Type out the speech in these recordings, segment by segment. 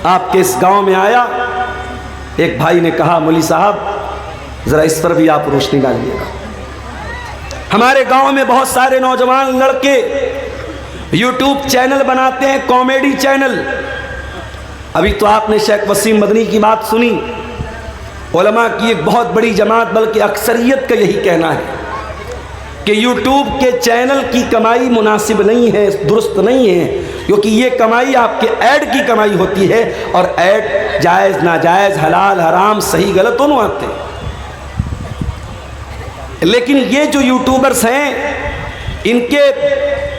آپ کے اس گاؤں میں آیا، ایک بھائی نے کہا مولوی صاحب ذرا اس پر بھی آپ روشنی ڈالیے گا۔ ہمارے گاؤں میں بہت سارے نوجوان لڑکے یوٹیوب چینل بناتے ہیں، کامیڈی چینل۔ ابھی تو آپ نے شیخ وسیم مدنی کی بات سنی، علماء کی ایک بہت بڑی جماعت بلکہ اکثریت کا یہی کہنا ہے کہ یوٹیوب کے چینل کی کمائی مناسب نہیں ہے، درست نہیں ہے، کیونکہ یہ کمائی آپ کے ایڈ کی کمائی ہوتی ہے، اور ایڈ جائز ناجائز حلال حرام صحیح غلط دونوں آتے ہیں۔ لیکن یہ جو یوٹیوبرز ہیں ان کے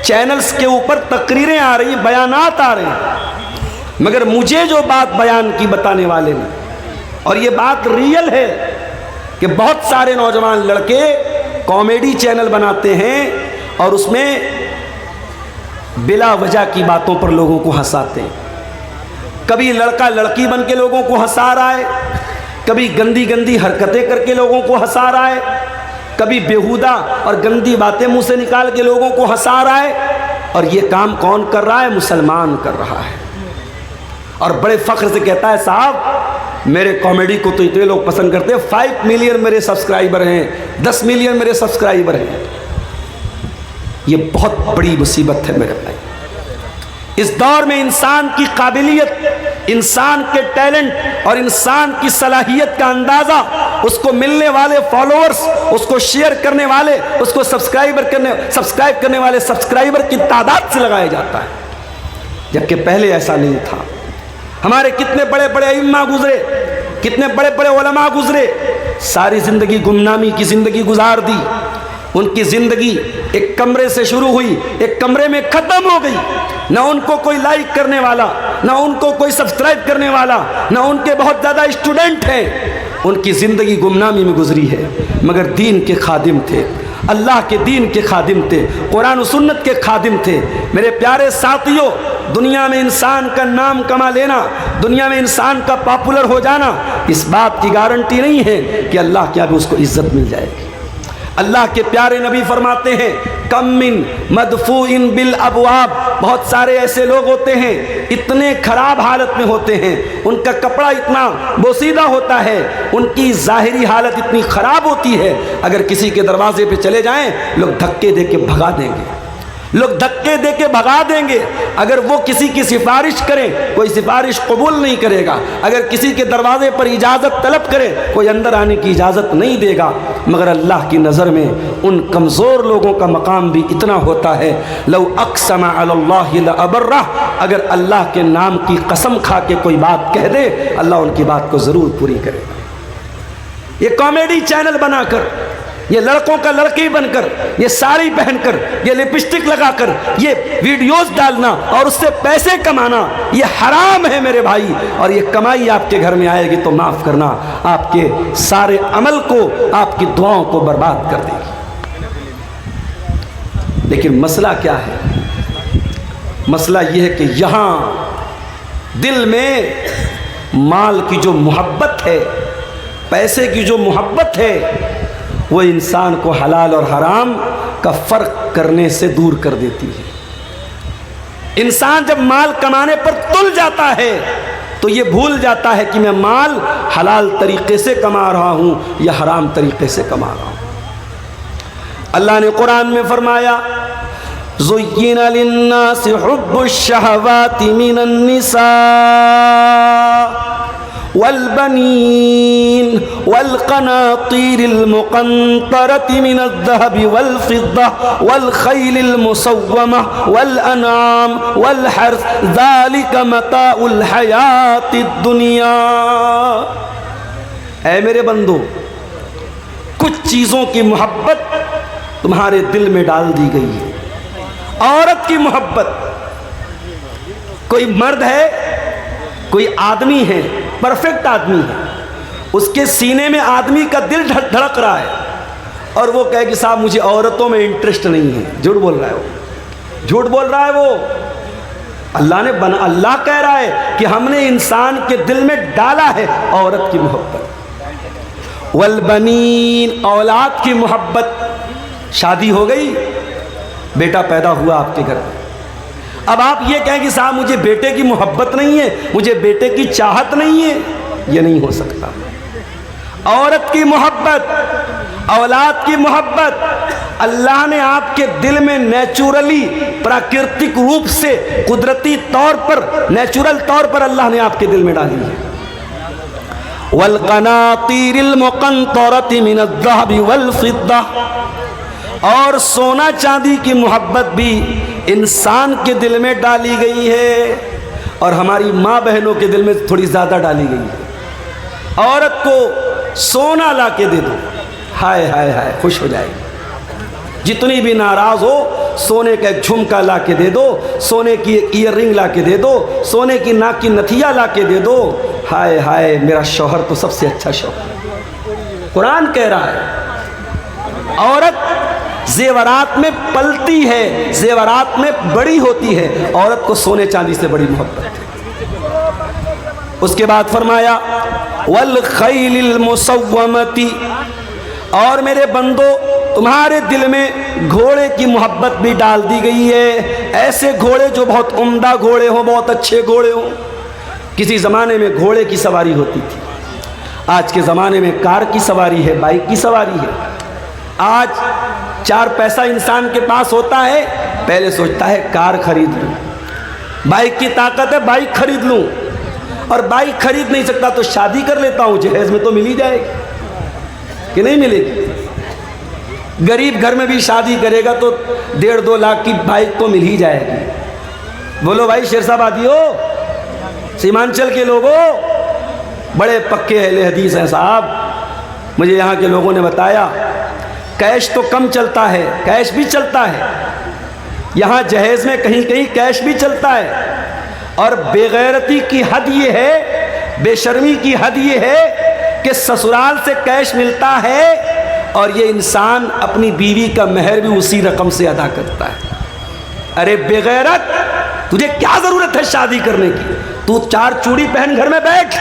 چینلز کے اوپر تقریریں آ رہی ہیں، بیانات آ رہے ہیں، مگر مجھے جو بات بیان کی بتانے والے نے، اور یہ بات ریئل ہے کہ بہت سارے نوجوان لڑکے کامیڈی چینل بناتے ہیں اور اس میں بلا وجہ کی باتوں پر لوگوں کو ہنساتے ہیں۔ کبھی لڑکا لڑکی بن کے لوگوں کو ہنسا رہا ہے، کبھی گندی گندی حرکتیں کر کے لوگوں کو ہنسا رہا ہے، کبھی بیہودہ اور گندی باتیں منہ سے نکال کے لوگوں کو ہنسا رہا ہے، اور یہ کام کون کر رہا ہے؟ مسلمان کر رہا ہے، اور بڑے فخر سے کہتا ہے صاحب میرے کامیڈی کو تو اتنے لوگ پسند کرتے ہیں، 5 ملین میرے سبسکرائبر ہیں، 10 ملین میرے سبسکرائبر ہیں۔ یہ بہت بڑی مصیبت ہے میرے بھائی۔ اس دور میں انسان کی قابلیت، انسان کے ٹیلنٹ اور انسان کی صلاحیت کا اندازہ اس کو ملنے والے فالوورز، اس کو شیئر کرنے والے، اس کو سبسکرائب کرنے والے سبسکرائبر کی تعداد سے لگایا جاتا ہے، جبکہ پہلے ایسا نہیں تھا۔ ہمارے کتنے بڑے بڑے ائمہ گزرے، کتنے بڑے بڑے علماء گزرے، ساری زندگی گمنامی کی زندگی گزار دی۔ ان کی زندگی ایک کمرے سے شروع ہوئی، ایک کمرے میں ختم ہو گئی۔ نہ ان کو کوئی لائک کرنے والا، نہ ان کو کوئی سبسکرائب کرنے والا، نہ ان کے بہت زیادہ اسٹوڈنٹ ہیں۔ ان کی زندگی گمنامی میں گزری ہے، مگر دین کے خادم تھے، اللہ کے دین کے خادم تھے، قرآن و سنت کے خادم تھے۔ میرے پیارے ساتھیوں، دنیا میں انسان کا نام کما لینا، دنیا میں انسان کا پاپولر ہو جانا، اس بات کی گارنٹی نہیں ہے کہ اللہ کے آگے اس کو عزت مل جائے گی۔ اللہ کے پیارے نبی فرماتے ہیں کم من مدفوع بالابواب، بہت سارے ایسے لوگ ہوتے ہیں اتنے خراب حالت میں ہوتے ہیں، ان کا کپڑا اتنا بوسیدہ ہوتا ہے، ان کی ظاہری حالت اتنی خراب ہوتی ہے، اگر کسی کے دروازے پہ چلے جائیں لوگ دھکے دے کے بھگا دیں گے، لوگ دھکے دے کے بھگا دیں گے۔ اگر وہ کسی کی سفارش کریں کوئی سفارش قبول نہیں کرے گا، اگر کسی کے دروازے پر اجازت طلب کرے کوئی اندر آنے کی اجازت نہیں دے گا، مگر اللہ کی نظر میں ان کمزور لوگوں کا مقام بھی اتنا ہوتا ہے لو اقسم علی اللہ لابرہ، اگر اللہ کے نام کی قسم کھا کے کوئی بات کہہ دے اللہ ان کی بات کو ضرور پوری کرے گا۔ یہ کامیڈی چینل بنا کر، یہ لڑکوں کا لڑکی بن کر، یہ ساڑی پہن کر، یہ لپسٹک لگا کر یہ ویڈیوز ڈالنا اور اس سے پیسے کمانا، یہ حرام ہے میرے بھائی، اور یہ کمائی آپ کے گھر میں آئے گی تو معاف کرنا آپ کے سارے عمل کو، آپ کی دعاؤں کو برباد کر دے گی۔ لیکن مسئلہ کیا ہے؟ مسئلہ یہ ہے کہ یہاں دل میں مال کی جو محبت ہے، پیسے کی جو محبت ہے، وہ انسان کو حلال اور حرام کا فرق کرنے سے دور کر دیتی ہے۔ انسان جب مال کمانے پر تل جاتا ہے تو یہ بھول جاتا ہے کہ میں مال حلال طریقے سے کما رہا ہوں یا حرام طریقے سے کما رہا ہوں۔ اللہ نے قرآن میں فرمایا زُيِّنَ لِلنَّاسِ حُبُّ الشَّهَوَاتِ مِنَ النِّسَاءِ والبنين والقناطير المقنطرة من الذهب والفضة والخيل المسومة والأنعام والحرث ذلك متاع الحياة الدنيا۔ اے میرے بندو، کچھ چیزوں کی محبت تمہارے دل میں ڈال دی گئی ہے۔ عورت کی محبت، کوئی مرد ہے، کوئی آدمی ہے، پرفیکٹ آدمی ہے، اس کے سینے میں آدمی کا دل دھڑک رہا ہے اور وہ کہے کہ صاحب مجھے عورتوں میں انٹرسٹ نہیں ہے، جھوٹ بول رہا ہے، وہ جھوٹ بول رہا ہے۔ وہ اللہ کہہ رہا ہے کہ ہم نے انسان کے دل میں ڈالا ہے عورت کی محبت۔ والبنین، اولاد کی محبت، شادی ہو گئی، بیٹا پیدا ہوا آپ کے گھر میں، اب آپ یہ کہیں کہ صاحب مجھے بیٹے کی محبت نہیں ہے، مجھے بیٹے کی چاہت نہیں ہے، یہ نہیں ہو سکتا۔ عورت کی محبت، اولاد کی محبت اللہ نے آپ کے دل میں نیچورلی، پراکرتک روپ سے، قدرتی طور پر، نیچورل طور پر اللہ نے آپ کے دل میں ڈالی ہے۔ وَالْقَنَاطِيرِ الْمُقَنطَرَةِ مِنَ الذَّهَبِ وَالْفِضَّةِ، اور سونا چاندی کی محبت بھی انسان کے دل میں ڈالی گئی ہے، اور ہماری ماں بہنوں کے دل میں تھوڑی زیادہ ڈالی گئی ہے۔ عورت کو سونا لا کے دے دو، ہائے ہائے ہائے خوش ہو جائے گی۔ جتنی بھی ناراض ہو، سونے کا ایک جھمکا لا کے دے دو، سونے کی ایک ایئر رنگ لا کے دے دو، سونے کی ناک کی نتھیا لا کے دے دو، ہائے ہائے میرا شوہر تو سب سے اچھا شوہر۔ قرآن کہہ رہا ہے عورت زیورات میں پلتی ہے، زیورات میں بڑی ہوتی ہے، عورت کو سونے چاندی سے بڑی محبت ہے۔ اس کے بعد فرمایا والخیل المسومتی، اور میرے بندو تمہارے دل میں گھوڑے کی محبت بھی ڈال دی گئی ہے، ایسے گھوڑے جو بہت عمدہ گھوڑے ہوں، بہت اچھے گھوڑے ہوں۔ کسی زمانے میں گھوڑے کی سواری ہوتی تھی، آج کے زمانے میں کار کی سواری ہے، بائک کی سواری ہے۔ آج 4 پیسہ انسان کے پاس ہوتا ہے، پہلے سوچتا ہے کار خرید لوں، بائک کی طاقت ہے بائک خرید لوں، اور بائک خرید نہیں سکتا تو شادی کر لیتا ہوں، جہیز میں تو مل ہی جائے گی کہ نہیں ملے گی۔ غریب گھر میں بھی شادی کرے گا تو 1.5-2 لاکھ کی بائک تو مل ہی جائے گی۔ بولو بھائی شیر صاحب آدیو، سیمانچل کے لوگوں، بڑے پکے اہل حدیث ہیں صاحب، مجھے یہاں کے لوگوں نے بتایا کیش تو کم چلتا ہے، کیش بھی چلتا ہے یہاں، جہیز میں کہیں کہیں کیش بھی چلتا ہے، اور بے غیرتی کی حد یہ ہے، بے شرمی کی حد یہ ہے کہ سسرال سے کیش ملتا ہے اور یہ انسان اپنی بیوی کا مہر بھی اسی رقم سے ادا کرتا ہے۔ ارے بے غیرت، تجھے کیا ضرورت ہے شادی کرنے کی؟ تو 4 چوڑی پہن گھر میں بیٹھ،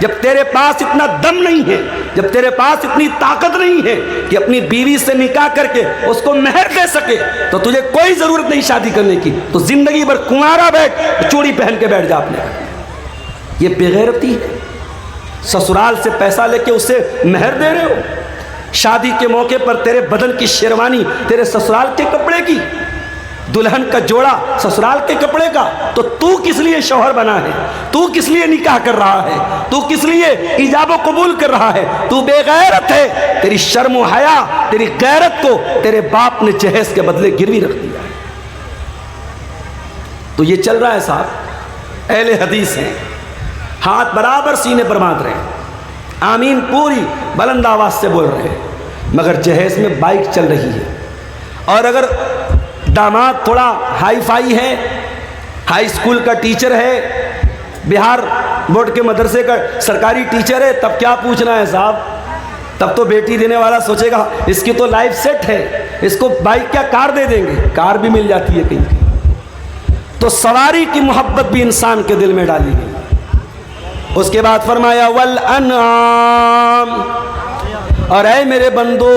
جب تیرے پاس اتنا دم نہیں ہے، جب تیرے پاس اتنی طاقت نہیں ہے کہ اپنی بیوی سے نکاح کر کے اس کو مہر دے سکے، تو تجھے کوئی ضرورت نہیں شادی کرنے کی، تو زندگی بھر کنوارا بیٹھ، چوڑی پہن کے بیٹھ جا اپنے گھر۔ یہ بے غیرتی ہے، سسرال سے پیسہ لے کے اسے مہر دے رہے ہو، شادی کے موقع پر تیرے بدن کی شیروانی تیرے سسرال کے کپڑے کی، دلہن کا جوڑا سسرال کے کپڑے کا، تو کس لیے شوہر بنا ہے؟ تو کس لیے نکاح کر رہا ہے؟ تو کس لیے ایجاب و قبول کر رہا ہے؟ تو بے غیرت ہے، تیری شرم و حیا، تیری غیرت کو تیرے باپ نے جہیز کے بدلے گروی رکھ دیا ہے۔ تو یہ چل رہا ہے صاحب، اہل حدیث ہیں، ہاتھ برابر سینے پر باندھ رہے ہیں، آمین پوری بلند آواز سے بول رہے ہیں، مگر جہیز میں بائک چل رہی ہے، اور اگر داماد تھوڑا ہائی فائی ہے، ہائی اسکول کا ٹیچر ہے، بہار بورڈ کے مدرسے کا سرکاری ٹیچر ہے، تب کیا پوچھنا ہے صاحب؟ تب تو بیٹی دینے والا سوچے گا اس کی تو لائف سیٹ ہے، اس کو بائک کیا کار دے دیں گے، کار بھی مل جاتی ہے کہیں۔ تو سواری کی محبت بھی انسان کے دل میں ڈالی گئی۔ اس کے بعد فرمایا والانعام، اور اے میرے بندو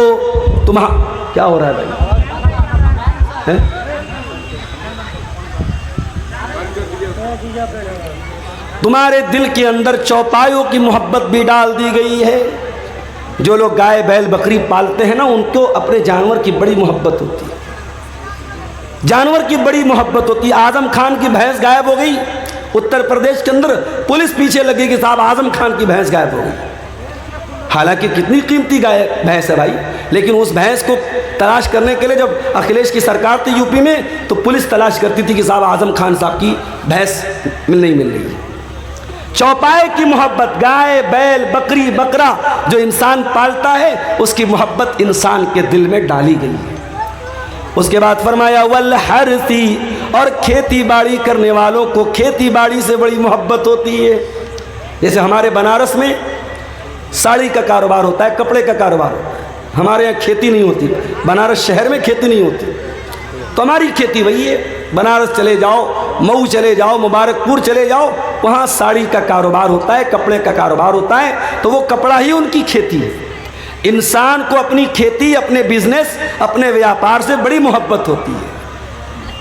کیا ہو رہا ہے بھائی؟ تمہارے دل کے اندر چوپایوں کی محبت بھی ڈال دی گئی ہے۔ جو لوگ گائے بیل بکری پالتے ہیں نا، ان کو اپنے جانور کی بڑی محبت ہوتی ہے، جانور کی بڑی محبت ہوتی ہے۔ اعظم خان کی بھینس غائب ہو گئی، اتر پردیش کے اندر پولیس پیچھے لگی کہ صاحب اعظم خان کی بھینس غائب ہو گئی، حالانکہ کتنی قیمتی بھینس ہے بھائی، لیکن اس بھینس کو تلاش کرنے کے لیے جب اکھلیش کی سرکار تھی یو پی میں، تو پولیس تلاش کرتی تھی کہ صاحب اعظم خان صاحب کی بھینس نہیں مل رہی ہے۔ چوپائے کی محبت، گائے بیل بکری بکرا جو انسان پالتا ہے، اس کی محبت انسان کے دل میں ڈالی گئی ہے۔ اس کے بعد فرمایا والحرثی، اور کھیتی باڑی کرنے والوں کو کھیتی باڑی سے بڑی محبت ہوتی ہے۔ جیسے ہمارے بنارس میں ساڑی کا کاروبار ہوتا ہے، کپڑے کا کاروبار ہوتا ہے، ہمارے یہاں کھیتی نہیں ہوتی، بنارس شہر میں کھیتی نہیں ہوتی، تو ہماری کھیتی وہی ہے۔ بنارس چلے جاؤ، مئو چلے جاؤ، مبارک پور چلے جاؤ، وہاں ساڑی کا کاروبار ہوتا ہے، کپڑے کا کاروبار ہوتا ہے، تو وہ کپڑا ہی ان کی کھیتی ہے۔ انسان کو اپنی کھیتی، اپنے بزنس، اپنے ویاپار سے بڑی محبت ہوتی ہے۔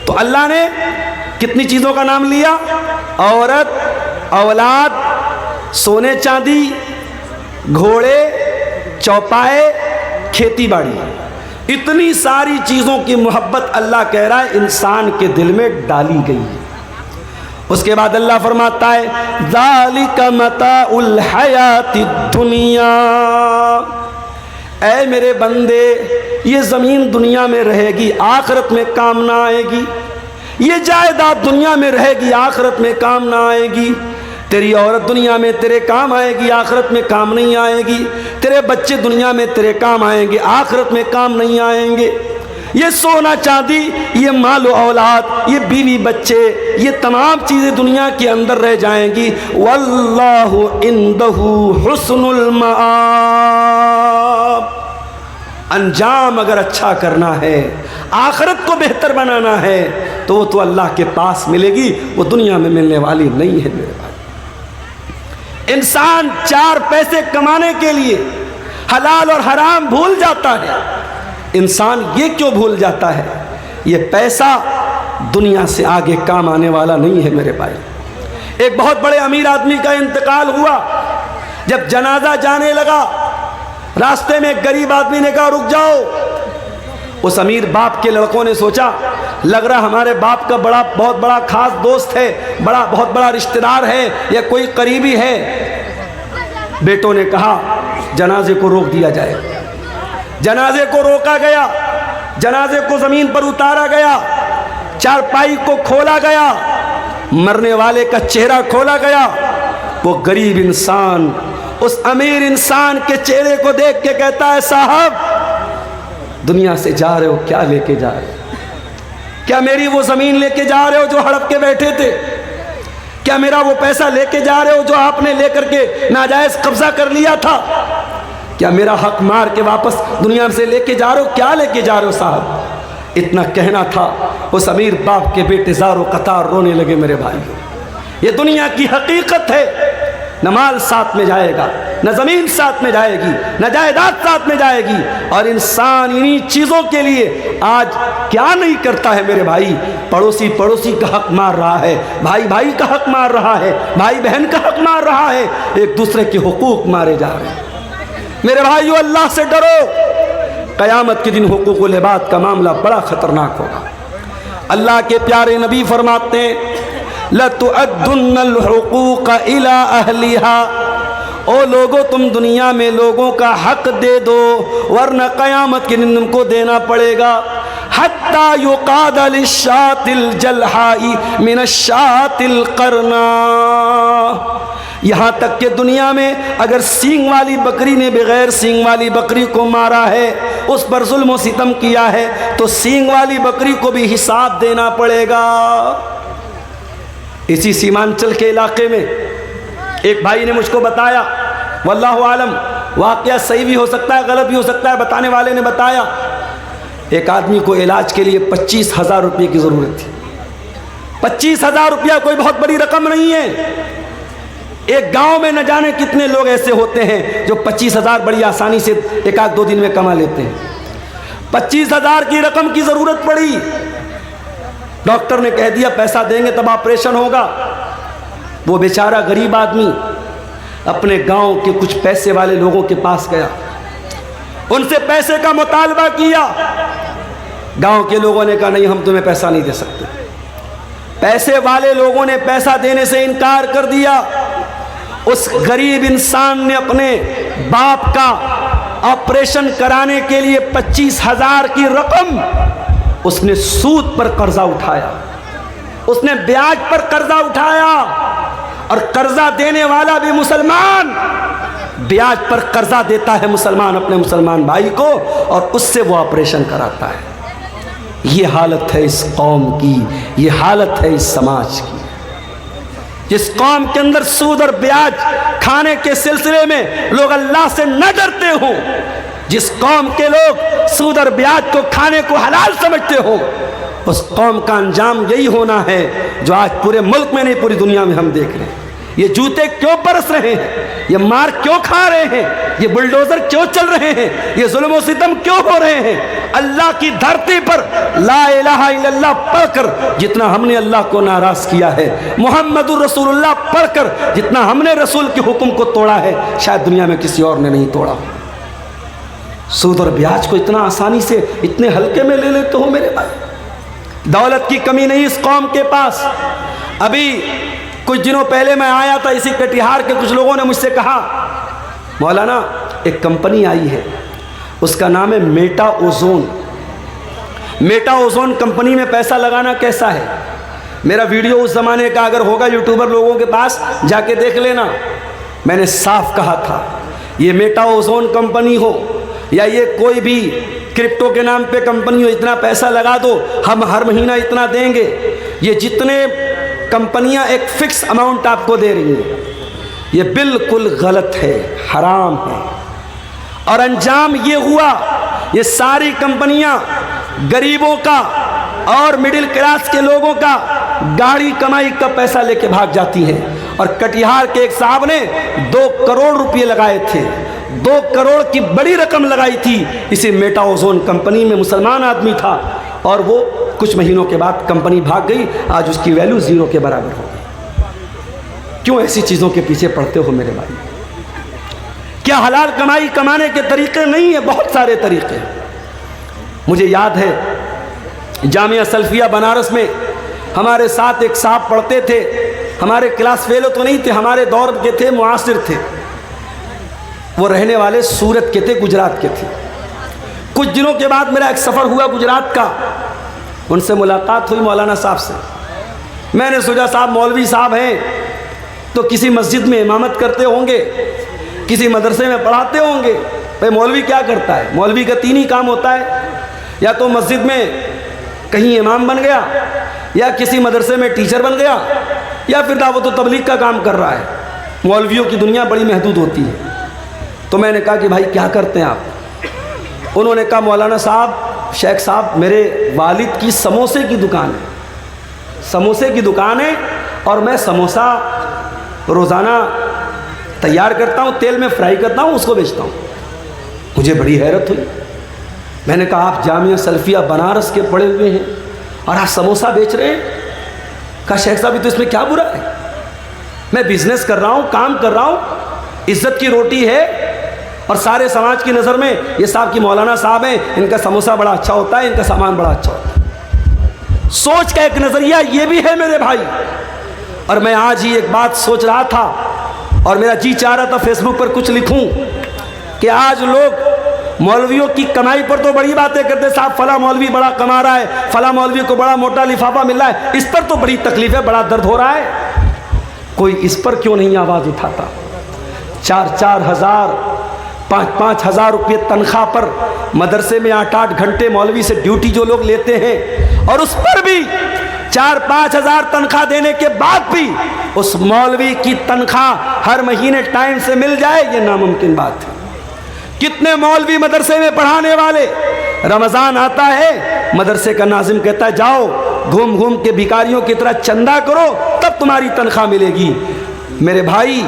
تو اللہ نے کتنی چیزوں کا نام لیا؟ عورت، اولاد، سونے چاندی، گھوڑے، چوپائے، کھیتی باڑی، اتنی ساری چیزوں کی محبت اللہ کہہ رہا ہے انسان کے دل میں ڈالی گئی ہے۔ اس کے بعد اللہ فرماتا ہے ذالک متاع الحیات الدنیا، اے میرے بندے یہ زمین دنیا میں رہے گی، آخرت میں کام نہ آئے گی، یہ جائیداد دنیا میں رہے گی، آخرت میں کام نہ آئے گی، تیری عورت دنیا میں تیرے کام آئے گی، آخرت میں کام نہیں آئے گی، تیرے بچے دنیا میں تیرے کام آئیں گے، آخرت میں کام نہیں آئیں گے، یہ سونا چاندی، یہ مال و اولاد، یہ بیوی بچے، یہ تمام چیزیں دنیا کے اندر رہ جائیں گی۔ واللہ عندہ حسن المآب، انجام اگر اچھا کرنا ہے، آخرت کو بہتر بنانا ہے تو وہ تو اللہ کے پاس ملے گی، وہ دنیا میں ملنے والی نہیں ہے میرے بھائی۔ انسان چار پیسے کمانے کے لیے حلال اور حرام بھول جاتا ہے۔ انسان یہ کیوں بھول جاتا ہے؟ یہ پیسہ دنیا سے آگے کام آنے والا نہیں ہے میرے بھائی۔ ایک بہت بڑے امیر آدمی کا انتقال ہوا، جب جنازہ جانے لگا راستے میں ایک غریب آدمی نے کہا رک جاؤ۔ اس امیر باپ کے لڑکوں نے سوچا لگ رہا ہمارے باپ کا بہت بڑا خاص دوست ہے، بہت بڑا رشتہ دار ہے یا کوئی قریبی ہے۔ بیٹوں نے کہا جنازے کو روک دیا جائے۔ جنازے کو روکا گیا، جنازے کو زمین پر اتارا گیا، چارپائی کو کھولا گیا، مرنے والے کا چہرہ کھولا گیا۔ وہ غریب انسان اس امیر انسان کے چہرے کو دیکھ کے کہتا ہے صاحب دنیا سے جا رہے ہو، کیا لے کے جا رہے ہو؟ کیا میری وہ زمین لے کے جا رہے ہو جو ہڑپ کے بیٹھے تھے؟ کیا میرا وہ پیسہ لے کے جا رہے ہو جو آپ نے لے کر کے ناجائز قبضہ کر لیا تھا؟ کیا میرا حق مار کے واپس دنیا سے لے کے جا رہے ہو؟ کیا لے کے جا رہے ہو صاحب؟ اتنا کہنا تھا، اس امیر باپ کے بیٹے زاروں قطار رونے لگے میرے بھائی۔ یہ دنیا کی حقیقت ہے، نہ مال ساتھ میں جائے گا، نہ زمین ساتھ میں جائے گی، نہ جائیداد ساتھ میں جائے گی، اور انسان انہی چیزوں کے لیے آج کیا نہیں کرتا ہے میرے بھائی؟ پڑوسی کا حق مار رہا ہے، بھائی کا حق مار رہا ہے، بھائی بہن کا حق مار رہا ہے، ایک دوسرے کے حقوق مارے جا رہے ہیں۔ میرے بھائیو اللہ سے ڈرو، قیامت کے دن حقوق العباد کا معاملہ بڑا خطرناک ہوگا۔ اللہ کے پیارے نبی فرماتے ہیں لَتُؤَدُّنَّ الْحُقُوقَ إِلَىٰ أَهْلِهَا، او لوگوں تم دنیا میں لوگوں کا حق دے دو ورنہ قیامت کے دن تم کو دینا پڑے گا۔ حَتَّى يُقَادَ لِلشَّاةِ الْجَلْحَاءِ مِنَ الشَّاةِ الْقَرْنَاءِ، یہاں تک کہ دنیا میں اگر سینگ والی بکری نے بغیر سینگ والی بکری کو مارا ہے، اس پر ظلم و ستم کیا ہے، تو سینگ والی بکری کو بھی حساب دینا پڑے گا۔ اسی سیمانچل کے علاقے میں ایک بھائی نے مجھ کو بتایا، واللہ عالم واقعہ صحیح بھی ہو سکتا ہے غلط بھی ہو سکتا ہے، بتانے والے نے بتایا ایک آدمی کو علاج کے لیے 25,000 روپے کی ضرورت تھی۔ 25,000 روپیہ کوئی بہت بڑی رقم نہیں ہے۔ ایک گاؤں میں نہ جانے کتنے لوگ ایسے ہوتے ہیں جو 25,000 بڑی آسانی سے ایک آدھ دو دن میں کما لیتے ہیں۔ 25,000 کی رقم کی ضرورت پڑی، ڈاکٹر نے کہہ دیا پیسہ دیں گے تب آپریشن ہوگا۔ وہ بیچارہ غریب آدمی اپنے گاؤں کے کچھ پیسے والے لوگوں کے پاس گیا، ان سے پیسے کا مطالبہ کیا۔ گاؤں کے لوگوں نے کہا نہیں ہم تمہیں پیسہ نہیں دے سکتے۔ پیسے والے لوگوں نے پیسہ دینے سے انکار کر دیا۔ اس غریب انسان نے اپنے باپ کا آپریشن کرانے کے لیے 25,000 کی رقم اس نے سود پر قرضہ اٹھایا، اس نے بیاج پر قرضہ اٹھایا، اور قرضہ دینے والا بھی مسلمان، بیاج پر قرضہ دیتا ہے مسلمان اپنے مسلمان بھائی کو، اور اس سے وہ آپریشن کراتا ہے۔ یہ حالت ہے اس قوم کی، یہ حالت ہے اس سماج کی۔ جس قوم کے اندر سود اور بیاج کھانے کے سلسلے میں لوگ اللہ سے نہ ڈرتے ہوں، جس قوم کے لوگ سود اور بیاج کو کھانے کو حلال سمجھتے ہوں، اس قوم کا انجام یہی ہونا ہے جو آج پورے ملک میں نہیں پوری دنیا میں ہم دیکھ رہے ہیں۔ یہ جوتے کیوں برس رہے ہیں؟ یہ مار کیوں کھا رہے ہیں؟ یہ بلڈوزر کیوں چل رہے ہیں؟ یہ ظلم و ستم کیوں ہو رہے ہیں؟ اللہ کی دھرتی پر لا الہ الا اللہ پڑھ کر جتنا ہم نے اللہ کو ناراض کیا ہے، محمد الرسول اللہ پڑھ کر جتنا ہم نے رسول کے حکم کو توڑا ہے، شاید دنیا میں کسی اور نے نہیں توڑا۔ سود اور بیاج کو اتنا آسانی سے اتنے ہلکے میں لے لیتے ہو میرے بھائی۔ دولت کی کمی نہیں اس قوم کے پاس۔ ابھی کچھ دنوں پہلے میں آیا تھا اسی کٹیہار کے، کچھ لوگوں نے مجھ سے کہا مولانا ایک کمپنی آئی ہے، اس کا نام ہے meta ozone. Meta ozone company میں پیسہ لگانا کیسا ہے؟ میرا ویڈیو اس زمانے کا اگر ہوگا یوٹیوبر لوگوں کے پاس جا کے دیکھ لینا۔ میں نے صاف کہا تھا یہ میٹا اوزون کمپنی ہو یا یہ کوئی بھی کرپٹو کے نام پہ کمپنی ہو، اتنا پیسہ لگا دو ہم ہر مہینہ اتنا دیں گے۔ یہ جتنے کمپنیاں ایک فکس اماؤنٹ آپ کو دے رہی ہیں، یہ بالکل غلط ہے، حرام ہے۔ اور انجام یہ ہوا، یہ ساری کمپنیاں غریبوں کا اور مڈل کلاس کے لوگوں کا گاڑی کمائی کا پیسہ لے کے بھاگ جاتی ہیں۔ اور کٹیہار کے ایک صاحب نے 2 کروڑ روپے لگائے تھے، 2 کروڑ کی بڑی رقم لگائی تھی اسی میٹا اوزون کمپنی میں، مسلمان آدمی تھا، اور وہ کچھ مہینوں کے بعد کمپنی بھاگ گئی، آج اس کی ویلیو 0 کے برابر ہو گئی۔ کیوں ایسی چیزوں کے پیچھے پڑتے ہو میرے بھائی؟ کیا حلال کمائی کمانے کے طریقے نہیں ہیں؟ بہت سارے طریقے ہیں۔ مجھے یاد ہے جامعہ سلفیہ بنارس میں ہمارے ساتھ ایک صاحب پڑھتے تھے، ہمارے کلاس فیلو تو نہیں تھے، ہمارے دور کے تھے، معاصر تھے۔ وہ رہنے والے سورت کے تھے، گجرات کے تھے۔ کچھ دنوں کے بعد میرا ایک سفر ہوا گجرات کا، ان سے ملاقات ہوئی مولانا صاحب سے۔ میں نے سوچا صاحب مولوی صاحب ہیں تو کسی مسجد میں امامت کرتے ہوں گے، کسی مدرسے میں پڑھاتے ہوں گے۔ بھائی مولوی کیا کرتا ہے؟ مولوی کا 3 ہی کام ہوتا ہے، یا تو مسجد میں کہیں امام بن گیا، یا کسی مدرسے میں ٹیچر بن گیا، یا پھر دعوت و تبلیغ کا کام کر رہا ہے۔ مولویوں کی دنیا بڑی محدود ہوتی ہے۔ تو میں نے کہا کہ بھائی کیا کرتے ہیں آپ؟ انہوں نے کہا مولانا صاحب، شیخ صاحب، میرے والد کی سموسے کی دکان ہے، سموسے کی دکان ہے، اور میں سموسہ روزانہ تیار کرتا ہوں، تیل میں فرائی کرتا ہوں، اس کو بیچتا ہوں۔ مجھے بڑی حیرت ہوئی۔ میں نے کہا آپ جامعہ سلفیہ بنارس کے پڑھے ہوئے ہیں اور آپ سموسہ بیچ رہے ہیں؟ کہا شیخ صاحب تو اس میں کیا برا ہے؟ میں بزنس کر رہا ہوں، کام کر رہا ہوں، عزت کی روٹی ہے، اور سارے سماج کی نظر میں یہ صاحب کی مولانا صاحب ہیں، ان کا سموسہ بڑا اچھا ہوتا ہے، ان کا سامان بڑا اچھا ہوتا ہے۔ سوچ کا ایک نظریہ یہ بھی ہے میرے بھائی۔ اور میں آج ہی ایک بات سوچ رہا تھا اور میرا جی چاہ رہا تھا فیس بک پر کچھ لکھوں کہ آج لوگ مولویوں کی کمائی پر تو بڑی باتیں کرتے، صاحب فلاں مولوی بڑا کما رہا ہے، فلاں مولوی کو بڑا موٹا لفافہ مل رہا ہے، اس پر تو بڑی تکلیف ہے، بڑا درد ہو رہا ہے۔ کوئی اس پر کیوں نہیں آواز اٹھاتا؟ 4-4 ہزار 5-5 ہزار روپے تنخواہ پر مدرسے میں 8-8 گھنٹے مولوی سے ڈیوٹی جو لوگ لیتے ہیں، اور اس پر بھی 4-5 ہزار تنخواہ دینے کے بعد بھی اس مولوی کی تنخواہ ہر مہینے ٹائم سے مل جائے، یہ ناممکن بات ہے۔ کتنے مولوی مدرسے میں پڑھانے والے، رمضان آتا ہے مدرسے کا ناظم کہتا ہے جاؤ گھوم گھوم کے بھکاریوں کی طرح چندہ کرو تب تمہاری تنخواہ ملے گی۔ میرے بھائی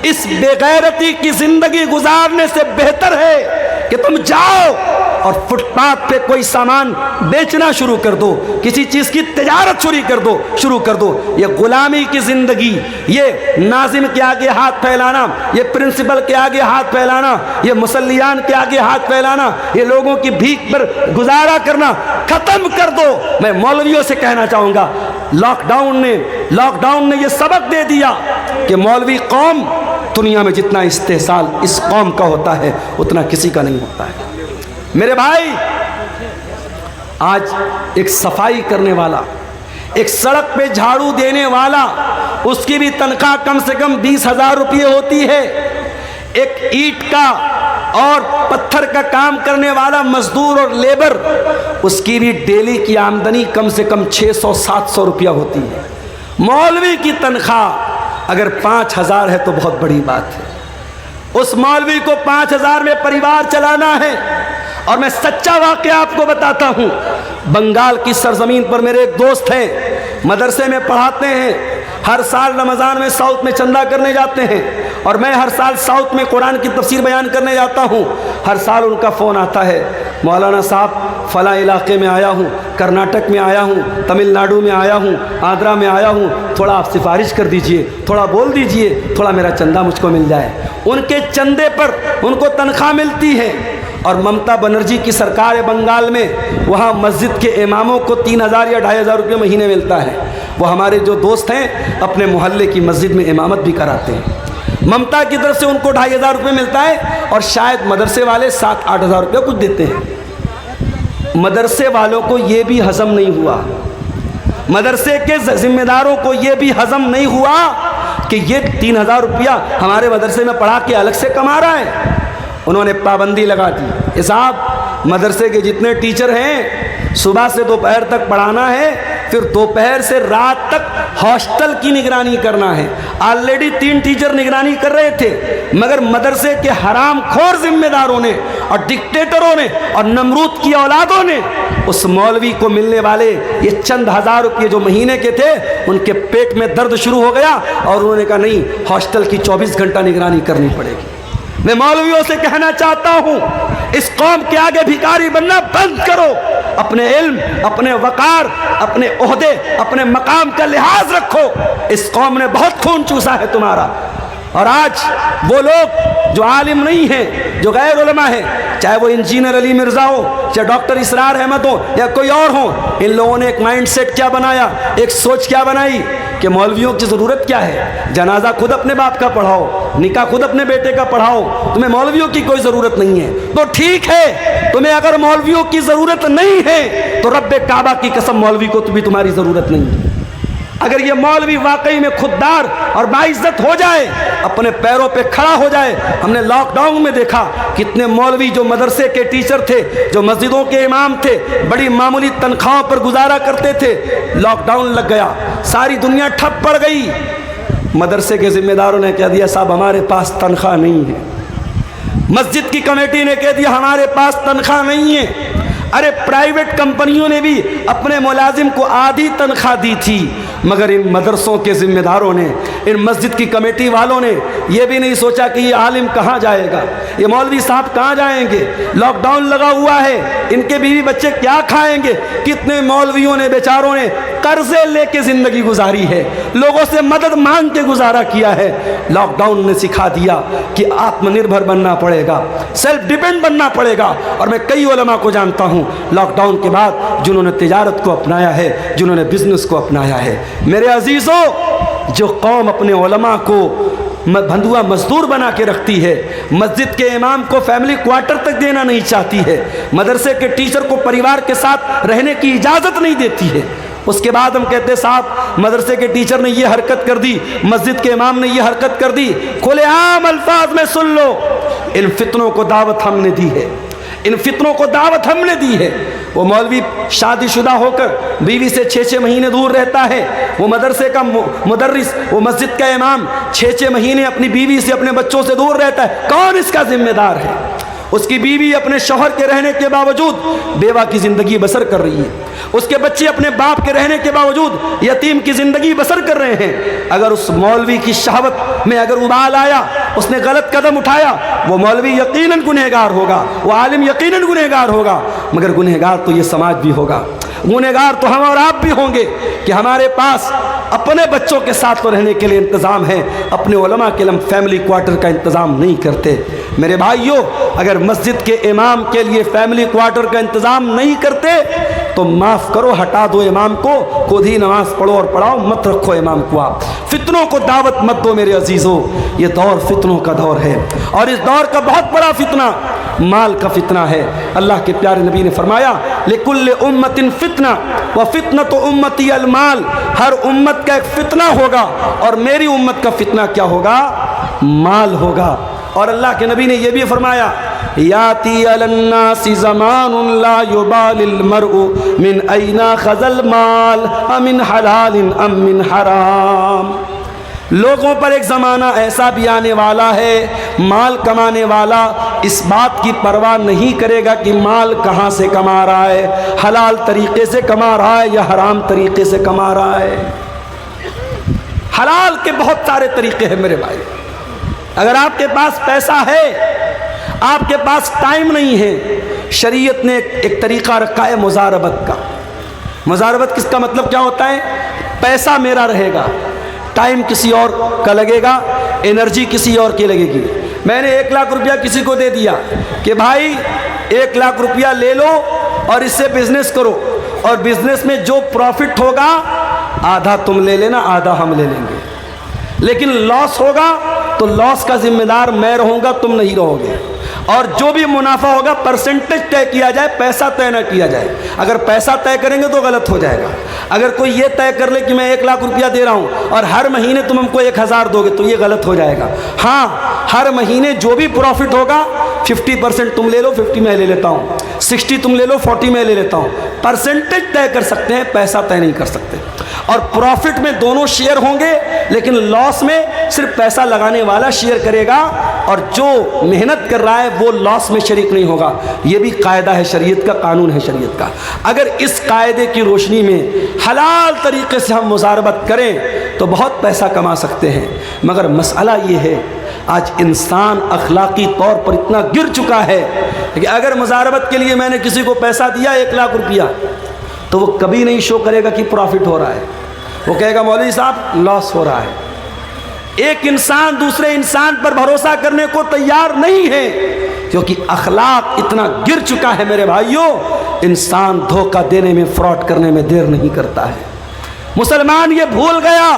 اس بے غیرتی کی زندگی گزارنے سے بہتر ہے کہ تم جاؤ اور فٹ پاتھ پہ کوئی سامان بیچنا شروع کر دو، کسی چیز کی تجارت شروع کر دو۔ یہ غلامی کی زندگی، یہ ناظم کے آگے ہاتھ پھیلانا، یہ پرنسپل کے آگے ہاتھ پھیلانا، یہ مسلیان کے آگے ہاتھ پھیلانا، یہ لوگوں کی بھیک پر گزارا کرنا ختم کر دو۔ میں مولویوں سے کہنا چاہوں گا لاک ڈاؤن نے یہ سبق دے دیا کہ مولوی قوم دنیا میں جتنا استحصال اس قوم کا ہوتا ہے اتنا کسی کا نہیں ہوتا ہے۔ میرے بھائی آج ایک صفائی کرنے والا، ایک سڑک پہ جھاڑو دینے والا، اس کی بھی تنخواہ کم سے کم 20,000 روپے ہوتی ہے۔ ایک اینٹ کا اور پتھر کا کام کرنے والا مزدور اور لیبر، اس کی بھی ڈیلی کی آمدنی کم سے کم 600-700 روپیہ ہوتی ہے۔ مولوی کی تنخواہ اگر 5,000 ہے تو بہت بڑی بات ہے۔ اس مولوی کو 5,000 میں پریوار چلانا ہے۔ اور میں سچا واقعہ آپ کو بتاتا ہوں، بنگال کی سرزمین پر میرے ایک دوست ہیں، مدرسے میں پڑھاتے ہیں، ہر سال رمضان میں ساؤتھ میں چندہ کرنے جاتے ہیں، اور میں ہر سال ساؤتھ میں قرآن کی تفسیر بیان کرنے جاتا ہوں۔ ہر سال ان کا فون آتا ہے، مولانا صاحب فلاں علاقے میں آیا ہوں، کرناٹک میں آیا ہوں، تمل ناڈو میں آیا ہوں، آندھرا میں آیا ہوں، تھوڑا آپ سفارش کر دیجئے، تھوڑا بول دیجئے، تھوڑا میرا چندہ مجھ کو مل جائے۔ ان کے چندے پر ان کو تنخواہ ملتی ہے۔ اور ممتا بنرجی کی سرکار ہے بنگال میں، وہاں مسجد کے اماموں کو 3000 یا 2500 روپے مہینے ملتا ہے۔ وہ ہمارے جو دوست ہیں اپنے محلے کی مسجد میں امامت بھی کراتے ہیں۔ ممتا کی طرف سے ان کو 2500 روپے ملتا ہے، اور شاید مدرسے والے 7-8 ہزار روپے کچھ دیتے ہیں۔ مدرسے والوں کو یہ بھی ہضم نہیں ہوا، مدرسے کے ذمہ داروں کو یہ بھی ہضم نہیں ہوا کہ یہ 3000 روپیہ ہمارے مدرسے میں پڑھا کے الگ سے کما رہا ہے۔ انہوں نے پابندی لگا دی، صاحب مدرسے کے جتنے ٹیچر ہیں صبح سے دوپہر تک پڑھانا ہے، پھر دوپہر سے رات تک ہاسٹل کی نگرانی کرنا ہے۔ آلریڈی 3 ٹیچر نگرانی کر رہے تھے، مگر مدرسے کے حرام خور ذمہ داروں نے اور ڈکٹیٹروں نے اور نمرود کی اولادوں نے اس مولوی کو ملنے والے یہ چند ہزار روپے جو مہینے کے تھے، ان کے پیٹ میں درد شروع ہو گیا، اور انہوں نے کہا نہیں، ہاسٹل کی 24 گھنٹہ نگرانی کرنی پڑے گی۔ میں مولویوں سے کہنا چاہتا ہوں، اس قوم کے آگے بھکاری بننا بند کرو، اپنے علم، اپنے وقار، اپنے عہدے، اپنے مقام کا لحاظ رکھو۔ اس قوم نے بہت خون چوسا ہے تمہارا، اور آج وہ لوگ جو عالم نہیں ہیں، جو غیر علماء ہیں، چاہے وہ انجینئر علی مرزا ہو، چاہے ڈاکٹر اسرار احمد ہو، یا کوئی اور ہو، ان لوگوں نے ایک مائنڈ سیٹ کیا بنایا، ایک سوچ کیا بنائی کہ مولویوں کی ضرورت کیا ہے؟ جنازہ خود اپنے باپ کا پڑھاؤ، نکاح خود اپنے بیٹے کا پڑھاؤ، تمہیں مولویوں کی کوئی ضرورت نہیں ہے۔ تو ٹھیک ہے، تمہیں اگر مولویوں کی ضرورت نہیں ہے تو رب کعبہ کی قسم مولوی کو بھی تمہاری ضرورت نہیں ہے۔ اگر یہ مولوی واقعی میں خوددار اور باعزت ہو جائے، اپنے پیروں پہ کھڑا ہو جائے۔ ہم نے لاک ڈاؤن میں دیکھا کتنے مولوی جو مدرسے کے ٹیچر تھے، جو مسجدوں کے امام تھے، بڑی معمولی تنخواہوں پر گزارا کرتے تھے، لاک ڈاؤن لگ گیا، ساری دنیا ٹھپ پڑ گئی۔ مدرسے کے ذمہ داروں نے کہہ دیا صاحب ہمارے پاس تنخواہ نہیں ہے، مسجد کی کمیٹی نے کہہ دیا ہمارے پاس تنخواہ نہیں ہے۔ ارے پرائیویٹ کمپنیوں نے بھی اپنے ملازم کو آدھی تنخواہ دی تھی، مگر ان مدرسوں کے ذمہ داروں نے، ان مسجد کی کمیٹی والوں نے یہ بھی نہیں سوچا کہ یہ عالم کہاں جائے گا، یہ مولوی صاحب کہاں جائیں گے، لاک ڈاؤن لگا ہوا ہے، ان کے بیوی بچے کیا کھائیں گے۔ کتنے مولویوں نے بیچاروں نے قرضے لے کے زندگی گزاری ہے، لوگوں سے مدد مانگ کے گزارا کیا ہے۔ لاک ڈاؤن نے سکھا دیا کہ آتم نربھر بننا پڑے گا، سیلف ڈیپینڈ بننا پڑے گا۔ اور میں کئی علماء کو جانتا ہوں لاک ڈاؤن کے بعد جنہوں نے تجارت کو اپنایا ہے، جنہوں نے بزنس کو اپنایا ہے۔ میرے عزیزوں، جو قوم اپنے علماء کو بندھوا مزدور بنا کے رکھتی ہے، مسجد کے امام کو فیملی کوارٹر تک دینا نہیں چاہتی ہے، مدرسے کے ٹیچر کو پریوار کے ساتھ رہنے کی اجازت نہیں دیتی ہے، اس کے بعد ہم کہتے صاحب مدرسے کے ٹیچر نے یہ حرکت کر دی، مسجد کے امام نے یہ حرکت کر دی، کھلے عام الفاظ میں سن لو، ان فتنوں کو دعوت ہم نے دی ہے، ان فتنوں کو دعوت ہم نے دی ہے۔ وہ مولوی شادی شدہ ہو کر بیوی سے 6 مہینے دور رہتا ہے، وہ مدرسے کا مدرس، وہ مسجد کا امام 6 مہینے اپنی بیوی سے، اپنے بچوں سے دور رہتا ہے، کون اس کا ذمہ دار ہے؟ اس کی بیوی اپنے شوہر کے رہنے کے باوجود بیوہ کی زندگی بسر کر رہی ہے، اس کے بچے اپنے باپ کے رہنے کے باوجود یتیم کی زندگی بسر کر رہے ہیں۔ اگر اس مولوی کی شہوت میں اگر ابال آیا، اس نے غلط قدم اٹھایا، وہ مولوی یقیناً گنہگار ہوگا، وہ عالم یقیناً گنہگار ہوگا، مگر گنہگار تو یہ سماج بھی ہوگا، گنہگار تو ہم اور آپ بھی ہوں گے کہ ہمارے پاس اپنے بچوں کے ساتھ تو رہنے کے لیے انتظام ہے، اپنے علماء کے لیے فیملی کوارٹر کا انتظام نہیں کرتے۔ میرے بھائیوں، اگر مسجد کے امام کے لیے فیملی کوارٹر کا انتظام نہیں کرتے تو معاف کرو، ہٹا دو امام کو، خود ہی نماز پڑھو اور پڑھاؤ، مت رکھو امام کو آپ۔ فتنوں کو دعوت مت دو میرے عزیزوں، یہ دور فتنوں کا دور ہے، اور اس دور کا بہت بڑا فتنہ مال کا فتنہ ہے۔ اللہ کے پیارے نبی نے فرمایا لِكُلِّ أُمَّةٍ فِتْنَةٌ وَفِتْنَةُ أُمَّتِي الْمَالِ، ہر امت کا ایک فتنہ ہوگا، اور میری امت کا فتنہ کیا ہوگا؟ مال ہوگا۔ اور اللہ کے نبی نے یہ بھی فرمایا یاتی علی الناس زمان لا یبال المرء من این اخذ المال امن حلال ام من حرام، لوگوں پر ایک زمانہ ایسا بھی آنے والا ہے، مال کمانے والا اس بات کی پرواہ نہیں کرے گا کہ مال کہاں سے کما رہا ہے، حلال طریقے سے کما رہا ہے یا حرام طریقے سے کما رہا ہے۔ حلال کے بہت سارے طریقے ہیں میرے بھائی. اگر آپ کے پاس پیسہ ہے، آپ کے پاس ٹائم نہیں ہے، شریعت نے ایک طریقہ رکھا ہے مزاربت کا. مزاربت کس کا مطلب کیا ہوتا ہے؟ پیسہ میرا رہے گا، ٹائم کسی اور کا لگے گا، انرجی کسی اور کی لگے گی. میں نے 1 لاکھ روپیہ کسی کو دے دیا کہ بھائی 1 لاکھ روپیہ لے لو اور اس سے بزنس کرو، اور بزنس میں جو پروفٹ ہوگا آدھا تم لے لینا، آدھا ہم لے لیں گے. لیکن لاس ہوگا تو لاس کا ذمہ دار میں رہوں گا، تم نہیں رہو گے. اور جو بھی منافع ہوگا پرسنٹیج طے کیا جائے، پیسہ طے نہ کیا جائے. اگر پیسہ طے کریں گے تو غلط ہو جائے گا. اگر کوئی یہ طے کر لے کہ میں 1 لاکھ روپیہ دے رہا ہوں اور ہر مہینے تم ہم کو 1000 دو گے تو یہ غلط ہو جائے گا. ہاں، ہر مہینے جو بھی پروفٹ ہوگا 50% تم لے لو، 50 میں لے لیتا ہوں، 60 تم لے لو، 40 میں لے لیتا ہوں. پرسنٹیج طے کر سکتے ہیں، پیسہ طے نہیں کر سکتے. اور پروفٹ میں دونوں شیئر ہوں گے، لیکن لاس میں صرف پیسہ لگانے والا شیئر کرے گا اور جو محنت کر رہا ہے وہ لاس میں شریک نہیں ہوگا. یہ بھی قاعدہ ہے شریعت کا، قانون ہے شریعت کا. اگر اس قاعدے کی روشنی میں حلال طریقے سے ہم مزاربت کریں تو بہت پیسہ کما سکتے ہیں. مگر مسئلہ یہ ہے آج انسان اخلاقی طور پر اتنا گر چکا ہے کہ اگر مزاربت کے لیے میں نے کسی کو پیسہ دیا 1 لاکھ روپیہ تو وہ کبھی نہیں شو کرے گا کہ پروفٹ ہو رہا ہے. وہ کہے گا مولوی صاحب لاس ہو رہا ہے. ایک انسان دوسرے انسان پر بھروسہ کرنے کو تیار نہیں ہے کیونکہ اخلاق اتنا گر چکا ہے میرے بھائیوں. انسان دھوکہ دینے میں، فراڈ کرنے میں دیر نہیں کرتا ہے. مسلمان یہ بھول گیا،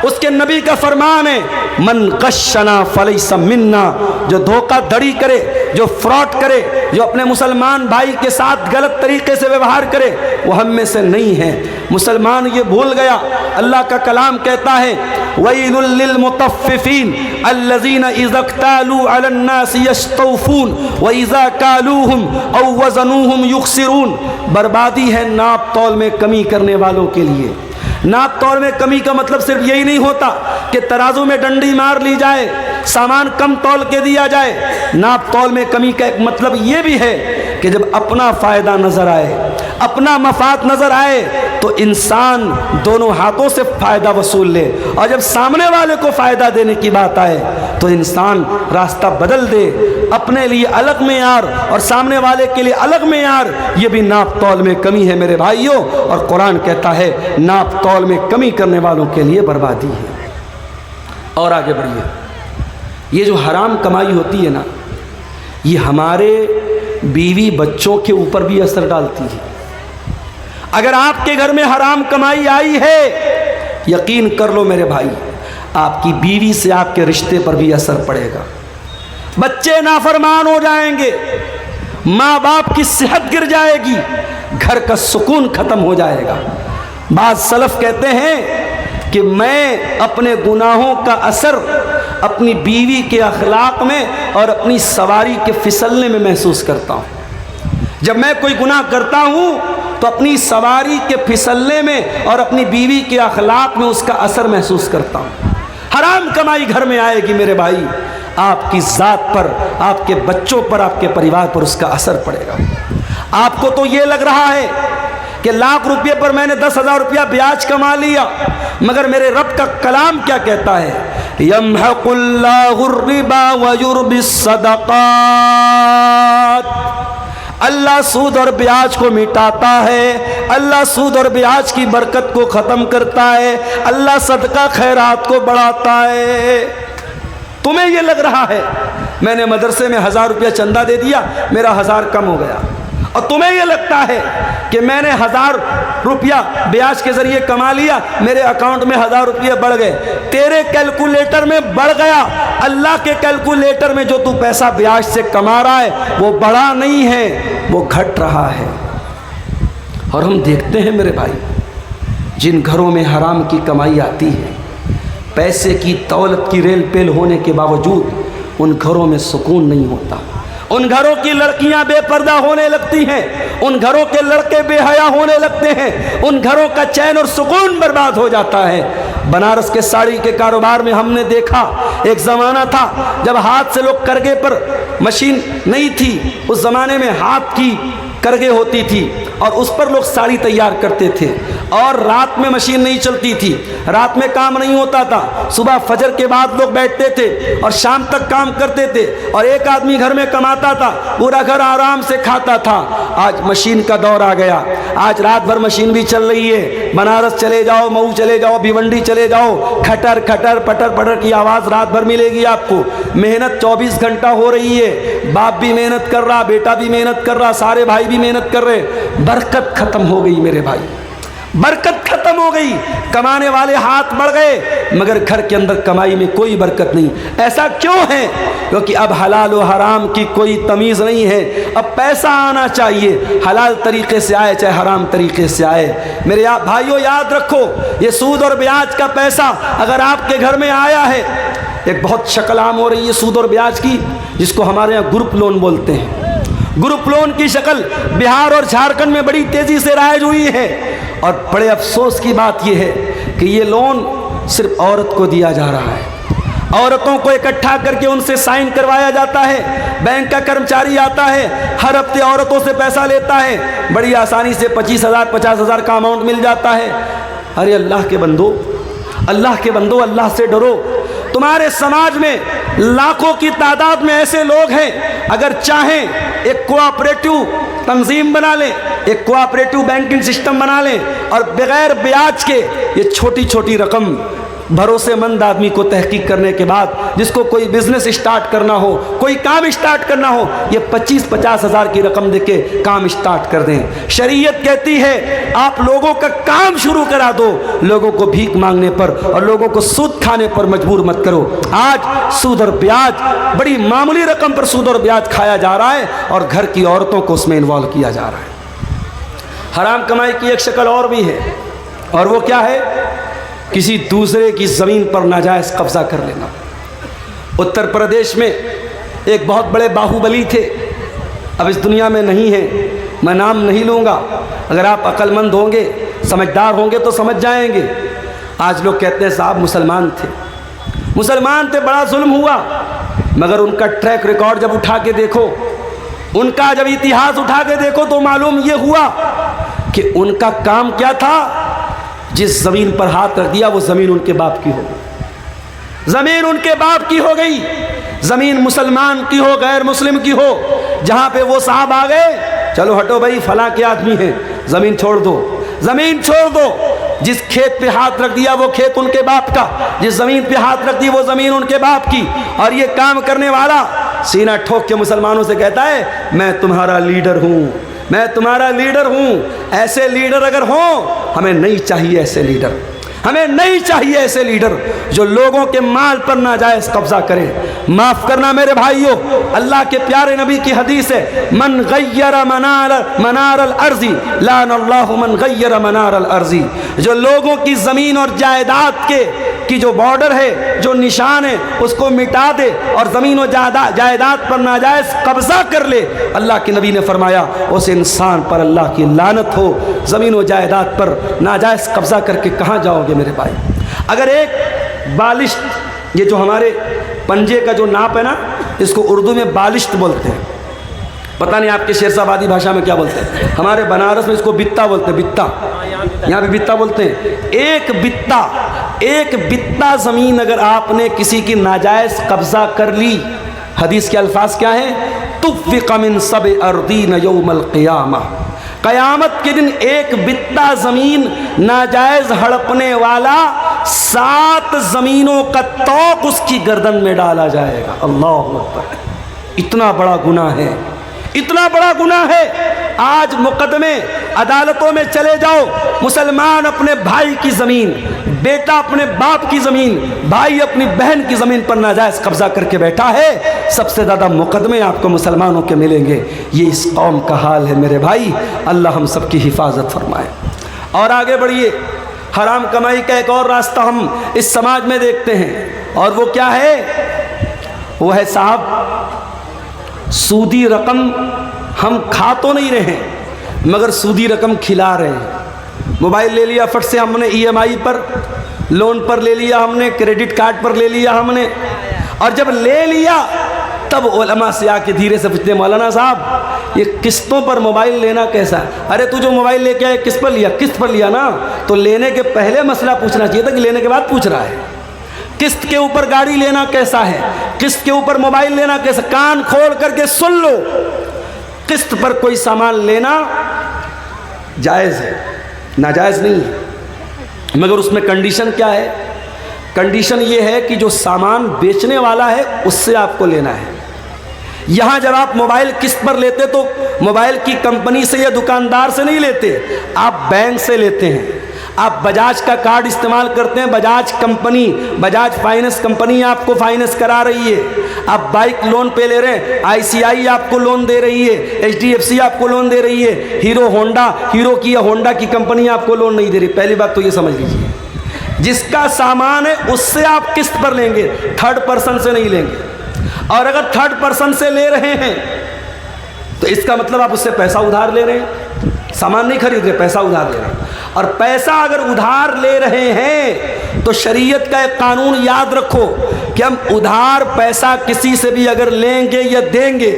اس کے نبی کا فرمان ہے من غشنا فلیس منا. جو دھوکہ دھڑی کرے، جو فراڈ کرے، جو اپنے مسلمان بھائی کے ساتھ غلط طریقے سے ویوہار کرے وہ ہم میں سے نہیں ہے. مسلمان یہ بھول گیا. اللہ کا کلام کہتا ہے وَيْلٌ لِّلْمُطَفِّفِينَ الَّذِينَ إِذَا اكْتَالُوا عَلَى النَّاسِ يَسْتَوْفُونَ وَإِذَا كَالُوهُمْ أَوْ وَزَنُوهُمْ يُخْسِرُونَ. بربادی ہے ناپ تول میں کمی کرنے والوں کے لیے. ناپ تول میں کمی کا مطلب صرف یہی نہیں ہوتا کہ ترازو میں ڈنڈی مار لی جائے، سامان کم تول کے دیا جائے. ناپ تول میں کمی کا ایک مطلب یہ بھی ہے کہ جب اپنا فائدہ نظر آئے، اپنا مفاد نظر آئے تو انسان دونوں ہاتھوں سے فائدہ وصول لے، اور جب سامنے والے کو فائدہ دینے کی بات آئے تو انسان راستہ بدل دے. اپنے لیے الگ معیار اور سامنے والے کے لیے الگ معیار، یہ بھی ناپ تول میں کمی ہے میرے بھائیوں. اور قرآن کہتا ہے ناپ تول میں کمی کرنے والوں کے لیے بربادی ہے. اور آگے بڑھیے. یہ جو حرام کمائی ہوتی ہے نا، یہ ہمارے بیوی بچوں کے اوپر بھی اثر ڈالتی ہے. اگر آپ کے گھر میں حرام کمائی آئی ہے، یقین کر لو میرے بھائی آپ کی بیوی سے آپ کے رشتے پر بھی اثر پڑے گا. بچے نافرمان ہو جائیں گے، ماں باپ کی صحت گر جائے گی، گھر کا سکون ختم ہو جائے گا. بعض سلف کہتے ہیں کہ میں اپنے گناہوں کا اثر اپنی بیوی کے اخلاق میں اور اپنی سواری کے پھسلنے میں محسوس کرتا ہوں. جب میں کوئی گناہ کرتا ہوں تو اپنی سواری کے پھسلنے میں اور اپنی بیوی کے اخلاق میں اس کا اثر محسوس کرتا ہوں. حرام کمائی گھر میں آئے گی میرے بھائی، آپ کی ذات پر، آپ کے بچوں پر، آپ کے پریوار پر اس کا اثر پڑے گا. آپ کو تو یہ لگ رہا ہے کہ 1,00,000 روپے پر میں نے 10,000 روپیہ بیاج کما لیا، مگر میرے رب کا کلام کیا کہتا ہے؟ یمحق اللہ الربا ویربی الصدقات. اللہ سود اور بیاج کو مٹاتا ہے، اللہ سود اور بیاج کی برکت کو ختم کرتا ہے، اللہ صدقہ خیرات کو بڑھاتا ہے. تمہیں یہ لگ رہا ہے میں نے مدرسے میں 1,000 روپیہ چندہ دے دیا، میرا 1,000 کم ہو گیا، اور تمہیں یہ لگتا ہے کہ میں نے 1,000 روپیہ بیاج کے ذریعے کما لیا، میرے اکاؤنٹ میں 1,000 روپیہ بڑھ گئے. تیرے کیلکولیٹر میں بڑھ گیا، اللہ کے کیلکولیٹر میں جو تو پیسہ بیاج سے کما رہا ہے وہ بڑھا نہیں ہے، وہ گھٹ رہا ہے. اور ہم دیکھتے ہیں میرے بھائی جن گھروں میں حرام کی کمائی آتی ہے، پیسے کی دولت کی ریل پیل ہونے کے باوجود ان گھروں میں سکون نہیں ہوتا. ان گھروں کی لڑکیاں بے پردہ ہونے لگتی ہیں، ان گھروں کے لڑکے بے حیا ہونے لگتے ہیں، ان گھروں کا چین اور سکون برباد ہو جاتا ہے. بنارس کے ساڑی کے کاروبار میں ہم نے دیکھا ایک زمانہ تھا جب ہاتھ سے لوگ کرگے پر، مشین نہیں تھی اس زمانے میں، ہاتھ کی کرگے ہوتی تھی اور اس پر لوگ ساڑی تیار کرتے تھے. اور رات میں مشین نہیں چلتی تھی، رات میں کام نہیں ہوتا تھا، صبح فجر کے بعد لوگ بیٹھتے تھے اور شام تک کام کرتے تھے، اور ایک آدمی گھر میں کماتا تھا، پورا گھر آرام سے کھاتا تھا۔ آج مشین کا دور آ گیا، آج رات بھر مشین بھی چل رہی ہے، بنارس چلے جاؤ، مئو چلے جاؤ، بھیونڈی چلے جاؤ، کھٹر کھٹر پٹر پٹر کی آواز رات بھر ملے گی آپ کو۔ محنت 24 گھنٹہ ہو رہی ہے، باپ بھی محنت کر رہا، بیٹا بھی محنت کر رہا، سارے بھائی بھی محنت کر رہے۔ برکت ختم ہو گئی میرے بھائی، برکت ختم ہو گئی، کمانے والے ہاتھ بڑھ گئے مگر گھر کے اندر کمائی میں کوئی برکت نہیں۔ ایسا کیوں ہے؟ کیونکہ اب حلال و حرام کی کوئی تمیز نہیں ہے، اب پیسہ آنا چاہیے، حلال طریقے سے آئے چاہے حرام طریقے سے آئے۔ میرے بھائیوں یاد رکھو، یہ سود اور بیاج کا پیسہ اگر آپ کے گھر میں آیا ہے، ایک بہت شکل عام ہو رہی ہے سود اور بیاج کی، جس کو ہمارے یہاں گروپ لون بولتے ہیں۔ گروپ لون کی شکل بہار اور جھارکھنڈ میں بڑی تیزی سے رائج ہوئی ہے، اور بڑے افسوس کی بات یہ ہے کہ یہ لون صرف عورت کو دیا جا رہا ہے۔ عورتوں کو اکٹھا کر کے ان سے سائن کروایا جاتا ہے، بینک کا کرمچاری آتا ہے، ہر ہفتے عورتوں سے پیسہ لیتا ہے، بڑی آسانی سے 25,000 50,000 کا اماؤنٹ مل جاتا ہے۔ ارے اللہ کے بندو، اللہ کے بندو، اللہ سے ڈرو۔ تمہارے سماج میں لاکھوں کی تعداد میں ایسے لوگ ہیں، اگر چاہیں ایک کوآپریٹو تنظیم بنا لیں، ایک کوآپریٹو بینکنگ سسٹم بنا لیں، اور بغیر بیاج کے یہ چھوٹی چھوٹی رقم بھروسے مند آدمی کو تحقیق کرنے کے بعد، جس کو کوئی بزنس اسٹارٹ کرنا ہو، کوئی کام اسٹارٹ کرنا ہو، یہ 25-50 ہزار کی رقم دے کے کام اسٹارٹ کر دیں۔ شریعت کہتی ہے آپ لوگوں کا کام شروع کرا دو، لوگوں کو بھیک مانگنے پر اور لوگوں کو سود کھانے پر مجبور مت کرو۔ آج سود اور بیاج، بڑی معمولی رقم پر سود اور بیاج کھایا جا رہا ہے، اور گھر کی عورتوں کو اس میں انوالو کیا جا رہا ہے۔ حرام کمائی کی ایک شکل اور بھی ہے، اور وہ کیا ہے؟ کسی دوسرے کی زمین پر ناجائز قبضہ کر لینا۔ اتر پردیش میں ایک بہت بڑے باہوبلی تھے، اب اس دنیا میں نہیں ہیں، میں نام نہیں لوں گا، اگر آپ عقل مند ہوں گے، سمجھدار ہوں گے تو سمجھ جائیں گے۔ آج لوگ کہتے ہیں صاحب مسلمان تھے، مسلمان تھے، بڑا ظلم ہوا، مگر ان کا ٹریک ریکارڈ جب اٹھا کے دیکھو، ان کا جب اتہاس اٹھا کے دیکھو تو معلوم یہ ہوا کہ ان کا کام کیا تھا۔ جس زمین پر ہاتھ رکھ دیا وہ زمین ان کے باپ کی ہو گئی، زمین ان کے باپ کی ہو گئی، زمین مسلمان کی ہو غیر مسلم کی ہو، جہاں پہ وہ صاحب آ گئے، چلو ہٹو بھائی فلاں کے آدمی ہیں، زمین چھوڑ دو، زمین چھوڑ دو۔ جس کھیت پہ ہاتھ رکھ دیا وہ کھیت ان کے باپ کا، جس زمین پہ ہاتھ رکھ دی وہ زمین ان کے باپ کی۔ اور یہ کام کرنے والا سینہ ٹھوک کے مسلمانوں سے کہتا ہے میں تمہارا لیڈر ہوں، میں تمہارا لیڈر ہوں۔ ایسے لیڈر اگر ہوں، ہمیں نہیں چاہیے ایسے لیڈر، ہمیں نہیں چاہیے ایسے لیڈر جو لوگوں کے مال پر ناجائز قبضہ کرے۔ معاف کرنا میرے بھائیوں، اللہ کے پیارے نبی کی حدیث ہے من غیر منار الارض لعن اللہ من غیر منار الارض، جو لوگوں کی زمین اور جائیداد کی جو بارڈر ہے، جو نشان ہے، اس کو مٹا دے اور زمین و جائیداد پر ناجائز قبضہ کر لے، اللہ کے نبی نے فرمایا اس انسان پر اللہ کی لعنت ہو۔ زمین و جائیداد پر ناجائز قبضہ کر کے کہاں جاؤ گے میرے بھائی؟ اگر ایک بالشت، یہ جو ہمارے پنجے کا جو ناپ ہے نا، اس کو اردو میں بالشت بولتے ہیں، پتہ نہیں آپ کے شیرسا آبادی بھاشا میں کیا بولتے ہیں، ہمارے بنارس میں اس کو بتا بولتے ہیں، بتا، یہاں بھی بتا بولتے ہیں۔ ایک بتا زمین اگر آپ نے کسی کی ناجائز قبضہ کر لی، حدیث کے الفاظ کیا ہیں؟ تفق من سبع اردین یوم القیامہ، قیامت کے دن ایک بتا زمین ناجائز ہڑپنے والا 7 زمینوں کا توق اس کی گردن میں ڈالا جائے گا۔ اللہ اکبر، اتنا بڑا گناہ ہے، اتنا بڑا گناہ ہے۔ آج مقدمے عدالتوں میں چلے جاؤ، مسلمان اپنے بھائی کی زمین، بیٹا اپنے باپ کی زمین، بھائی اپنی بہن کی زمین پر ناجائز قبضہ کر کے بیٹھا ہے، سب سے زیادہ مقدمے آپ کو مسلمانوں کے ملیں گے۔ یہ اس قوم کا حال ہے میرے بھائی، اللہ ہم سب کی حفاظت فرمائے۔ اور آگے بڑھیے، حرام کمائی کا ایک اور راستہ ہم اس سماج میں دیکھتے ہیں، اور وہ کیا ہے؟ وہ ہے صاحب سودی رقم ہم کھا تو نہیں رہے مگر سودی رقم کھلا رہے ہیں۔ موبائل لے لیا فٹ سے ہم نے، ای ایم آئی پر، لون پر لے لیا ہم نے، کریڈٹ کارڈ پر لے لیا ہم نے، اور جب لے لیا تب علماء سے آ کے دھیرے سے پوچھتے مولانا صاحب یہ قسطوں پر موبائل لینا کیسا ہے؟ ارے تو جو موبائل لے کے آئے کس پر لیا؟ قسط پر لیا نا، تو لینے کے پہلے مسئلہ پوچھنا چاہیے تھا کہ لینے کے بعد پوچھ رہا ہے۔ قسط کے اوپر گاڑی لینا کیسا ہے؟ قسط کے اوپر موبائل لینا کیسا؟ کان کھول کر کے سن لو، قسط پر کوئی سامان لینا جائز ہے، ناجائز نہیں ہے، مگر اس میں کنڈیشن کیا ہے؟ کنڈیشن یہ ہے کہ جو سامان بیچنے والا ہے اس سے آپ کو لینا ہے۔ یہاں جب آپ موبائل قسط پر لیتے تو موبائل کی کمپنی سے یا دکاندار سے نہیں لیتے، آپ بینک سے لیتے ہیں۔ آپ بجاج کا کارڈ استعمال کرتے ہیں، Bajaj company, Bajaj finance company آپ کو فائننس کرا رہی ہے۔ آپ بائک لون پہ لے رہے ہیں، آئی سی آئی آپ کو لون دے رہی ہے، ایچ ڈی ایف سی آپ کو لون دے رہی ہے، ہیرو کی یا ہونڈا کی کمپنی آپ کو لون نہیں دے رہی۔ پہلی بات تو یہ سمجھ لیجیے، جس کا سامان ہے اس سے آپ قسط پر لیں گے، تھرڈ پرسن سے نہیں لیں گے۔ اور اگر تھرڈ پرسن سے لے رہے ہیں تو اس کا مطلب آپ اس سے پیسہ ادھار لے رہے ہیں، سامان نہیں خرید رہے، پیسہ ادھار لے رہے ہیں۔ اور پیسہ اگر ادھار لے رہے ہیں تو شریعت کا ایک قانون یاد رکھو کہ ہم ادھار پیسہ کسی سے بھی اگر لیں گے یا دیں گے،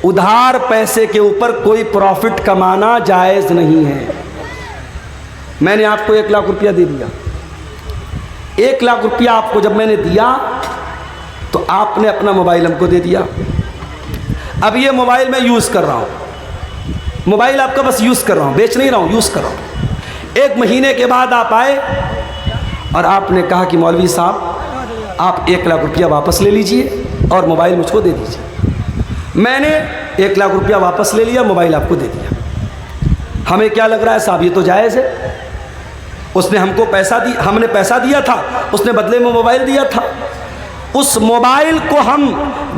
ادھار پیسے کے اوپر کوئی پروفٹ کمانا جائز نہیں ہے۔ میں نے آپ کو 1 لاکھ روپیہ دے دیا، 1 لاکھ روپیہ آپ کو جب میں نے دیا تو آپ نے اپنا موبائل ہم کو دے دیا۔ اب یہ موبائل میں یوز کر رہا ہوں، موبائل آپ کا بس یوز کر رہا ہوں، بیچ نہیں رہا ہوں، یوز کر رہا ہوں۔ 1 مہینے کے بعد آپ آئے اور آپ نے کہا کہ مولوی صاحب آپ 1 لاکھ روپیہ واپس لے لیجئے اور موبائل مجھ کو دے دیجئے۔ میں نے 1 لاکھ روپیہ واپس لے لیا، موبائل آپ کو دے دیا۔ ہمیں کیا لگ رہا ہے صاحب یہ تو جائز ہے، اس نے ہم کو پیسہ دیا، ہم نے پیسہ دیا تھا، اس نے بدلے میں موبائل دیا تھا۔ اس موبائل کو ہم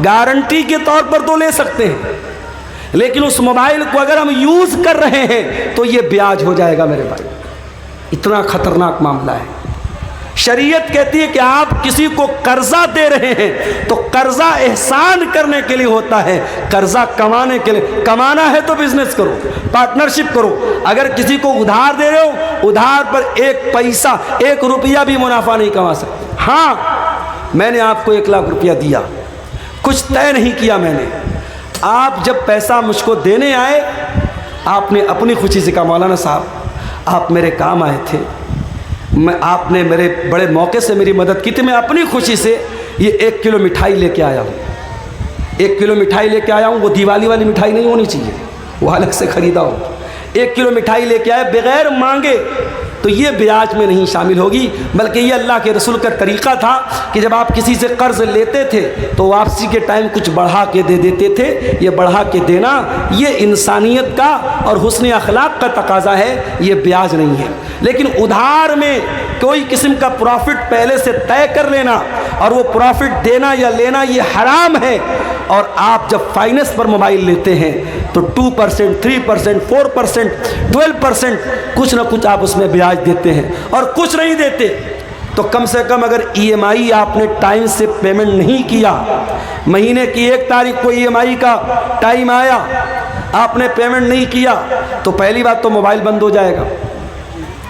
گارنٹی کے طور پر تو لے سکتے ہیں، لیکن اس موبائل کو اگر ہم یوز کر رہے ہیں تو یہ بیاج ہو جائے گا میرے بھائی۔ اتنا خطرناک معاملہ ہے۔ شریعت کہتی ہے کہ آپ کسی کو قرضہ دے رہے ہیں تو قرضہ احسان کرنے کے لیے ہوتا ہے، قرضہ کمانے کے لیے۔ کمانا ہے تو بزنس کرو، پارٹنرشپ کرو۔ اگر کسی کو ادھار دے رہے ہو، ادھار پر 1 پیسہ 1 روپیہ بھی منافع نہیں کما سکتے۔ ہاں میں نے آپ کو 1 لاکھ روپیہ دیا، کچھ طے نہیں کیا میں نے۔ آپ جب پیسہ مجھ کو دینے آئے، آپ نے اپنی خوشی سے کہا مولانا صاحب آپ میرے کام آئے تھے، آپ نے میرے بڑے موقع سے میری مدد کی تھی، میں اپنی خوشی سے یہ 1 کلو مٹھائی لے کے آیا ہوں۔ 1 کلو مٹھائی لے کے آیا ہوں، وہ دیوالی والی مٹھائی نہیں ہونی چاہیے، وہ الگ سے خریدا ہو۔ 1 کلو مٹھائی لے کے آئے بغیر مانگے، تو یہ بیاج میں نہیں شامل ہوگی، بلکہ یہ اللہ کے رسول کا طریقہ تھا کہ جب آپ کسی سے قرض لیتے تھے تو واپسی کے ٹائم کچھ بڑھا کے دے دیتے تھے۔ یہ بڑھا کے دینا یہ انسانیت کا اور حسن اخلاق کا تقاضا ہے، یہ بیاج نہیں ہے۔ لیکن ادھار میں کوئی قسم کا پروفٹ پہلے سے طے کر لینا اور وہ پروفٹ دینا یا لینا یہ حرام ہے۔ اور آپ جب فائننس پر موبائل لیتے ہیں تو 2%، 3%، 4%، 12% کچھ نہ کچھ آپ اس میں بیاج دیتے ہیں، اور کچھ نہیں دیتے تو کم سے کم اگر ای ایم آئی آپ نے ٹائم سے پیمنٹ نہیں کیا، مہینے کی 1 تاریخ کو ای ایم آئی کا ٹائم آیا، آپ نے پیمنٹ نہیں کیا تو پہلی بات تو موبائل بند ہو جائے گا۔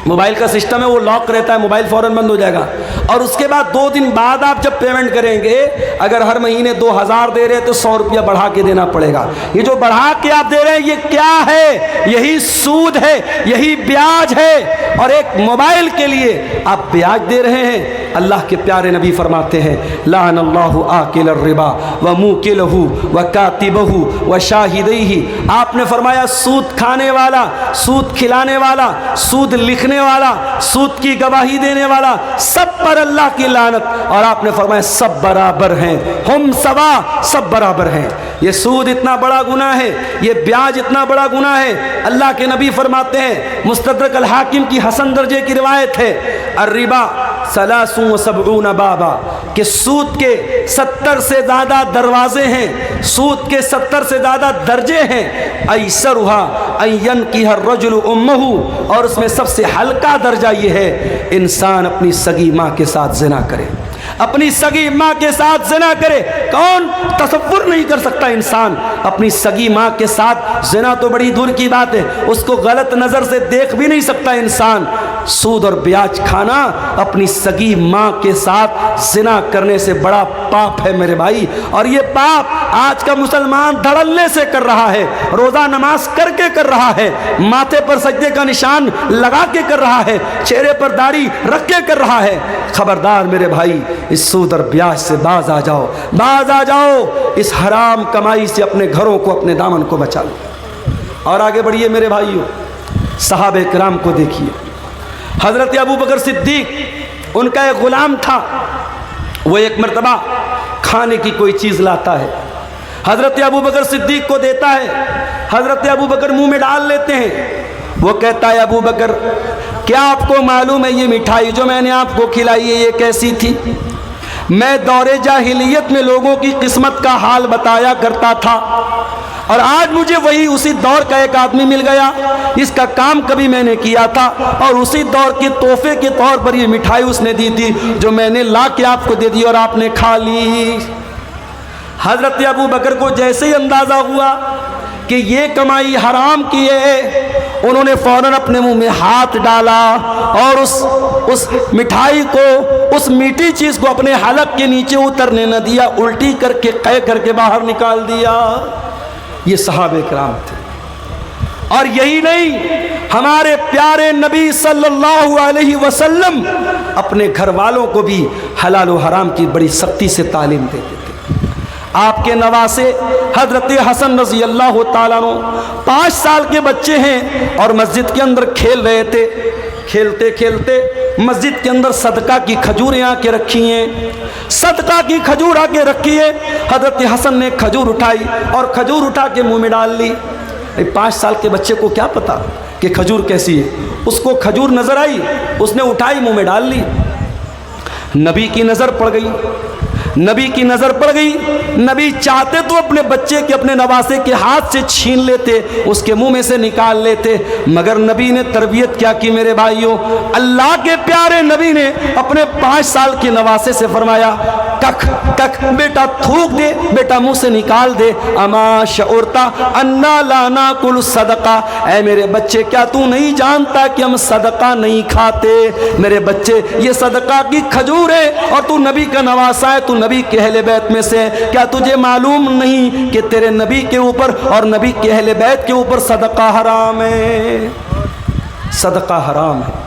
موبائل کا سسٹم ہے وہ لاک رہتا ہے، موبائل فوراً بند ہو جائے گا۔ اور اس کے بعد 2 دن بعد آپ جب پیمنٹ کریں گے، اگر ہر مہینے 2000 دے رہے تو 100 روپیہ بڑھا کے دینا پڑے گا۔ یہ جو بڑھا کے آپ دے رہے ہیں یہ کیا ہے؟ یہی سود ہے، یہی بیاج ہے، اور ایک موبائل کے لیے آپ بیاج دے رہے ہیں۔ اللہ کے پیارے نبی فرماتے ہیں لعن اللہ آکل الربا وموکلہ وکاتبہ وشاہدیہ۔ آپ نے فرمایا سود کھانے والا، سود کھلانے والا، سود لکھنے والا، سود کی گواہی دینے والا، سب پر اللہ کی لعنت۔ اور آپ نے فرمایا سب برابر ہیں، ہم سوا، سب برابر ہیں۔ یہ سود اتنا بڑا گناہ ہے، یہ بیاج اتنا بڑا گناہ ہے۔ اللہ کے نبی فرماتے ہیں، مستدرک الحاکم کی حسن درجے کی روایت ہے، الربا 73 بابا، کہ سود کے 70 سے زیادہ دروازے ہیں، سود کے 70 سے زیادہ درجے ہیں۔ ایسرھا ان ینکح الرجل امہ، اور اس میں سب سے ہلکا درجہ یہ ہے انسان اپنی سگی ماں کے ساتھ زنا کرے، اپنی سگی ماں کے ساتھ زنا کرے۔ کون تصور نہیں کر سکتا انسان اپنی سگی ماں کے ساتھ زنا؟ تو بڑی دور کی بات ہے، اس کو غلط نظر سے دیکھ بھی نہیں سکتا انسان۔ سود اور بیاج کھانا اپنی سگی ماں کے ساتھ زنا کرنے سے بڑا پاپ ہے میرے بھائی، اور یہ پاپ آج کا مسلمان دھڑلے سے کر رہا ہے، روزہ نماز کر کے کر رہا ہے، ماتھے پر سجدے کا نشان لگا کے کر رہا ہے، چہرے پر داڑھی رکھ کے کر رہا ہے۔ خبردار میرے بھائی، اس سود اور بیاج سے باز آ جاؤ، باز آ جاؤ، اس حرام کمائی سے اپنے گھروں کو، اپنے دامن کو بچا لو۔ اور آگے بڑھیے میرے بھائیوں، صحابہ کرام کو دیکھیے۔ حضرت ابو بکر صدیق، ان کا ایک غلام تھا، وہ ایک مرتبہ کھانے کی کوئی چیز لاتا ہے، حضرت ابو بکر صدیق کو دیتا ہے، حضرت ابو بکر منہ میں ڈال لیتے ہیں۔ وہ کہتا ہے ابو بکر کیا آپ کو معلوم ہے یہ مٹھائی جو میں نے آپ کو کھلائی ہے یہ کیسی تھی؟ میں دور جاہلیت میں لوگوں کی قسمت کا حال بتایا کرتا تھا، اور آج مجھے وہی اسی دور کا ایک آدمی مل گیا، اس کا کام کبھی میں نے کیا تھا، اور اسی دور کے تحفے کے طور پر یہ مٹھائی اس نے دی تھی جو میں نے لا کے آپ کو دے دی اور آپ نے کھا لی۔ حضرت ابو بکر کو جیسے ہی اندازہ ہوا کہ یہ کمائی حرام کی ہے، انہوں نے فوراً اپنے منہ میں ہاتھ ڈالا اور اس مٹھائی کو، اس میٹھی چیز کو اپنے حلق کے نیچے اترنے نہ دیا، الٹی کر کے قے کر کے باہر نکال دیا۔ یہ صحابہ کرام تھے۔ اور یہی نہیں، ہمارے پیارے نبی صلی اللہ علیہ وسلم اپنے گھر والوں کو بھی حلال و حرام کی بڑی سختی سے تعلیم دیتے تھے۔ آپ کے نواسے حضرت حسن رضی اللہ تعالیٰ عنہ 5 سال کے بچے ہیں اور مسجد کے اندر کھیل رہے تھے، کھیلتے کھیلتے مسجد کے اندر صدقہ کی کھجوریں آ کے رکھی ہیں، صدقہ کی کھجور آ کے رکھی ہے۔ حضرت حسن نے کھجور اٹھائی اور کھجور اٹھا کے منہ میں ڈال لی۔ 5 سال کے بچے کو کیا پتا کہ کھجور کیسی ہے، اس کو کھجور نظر آئی، اس نے اٹھائی منہ میں ڈال لی۔ نبی کی نظر پڑ گئی، نبی کی نظر پڑ گئی، نبی چاہتے تو اپنے بچے کے، اپنے نواسے کے ہاتھ سے چھین لیتے، اس کے منہ میں سے نکال لیتے، مگر نبی نے تربیت کیا کی میرے بھائیوں؟ اللہ کے پیارے نبی نے اپنے 5 سال کے نواسے سے فرمایا کک کک، بیٹا تھوک دے، بیٹا منہ سے نکال دے، اما شعورتا انا لا ناکل صدقہ، اے میرے بچے کیا تو نہیں جانتا کہ ہم صدقہ نہیں کھاتے؟ میرے بچے یہ صدقہ کی کھجور ہے اور تو نبی کا نواسا ہے، تو نبی کے اہل بیت میں سے، کیا تجھے معلوم نہیں کہ تیرے نبی کے اوپر اور نبی کے اہل بیت کے اوپر صدقہ حرام ہے؟ صدقہ حرام ہے،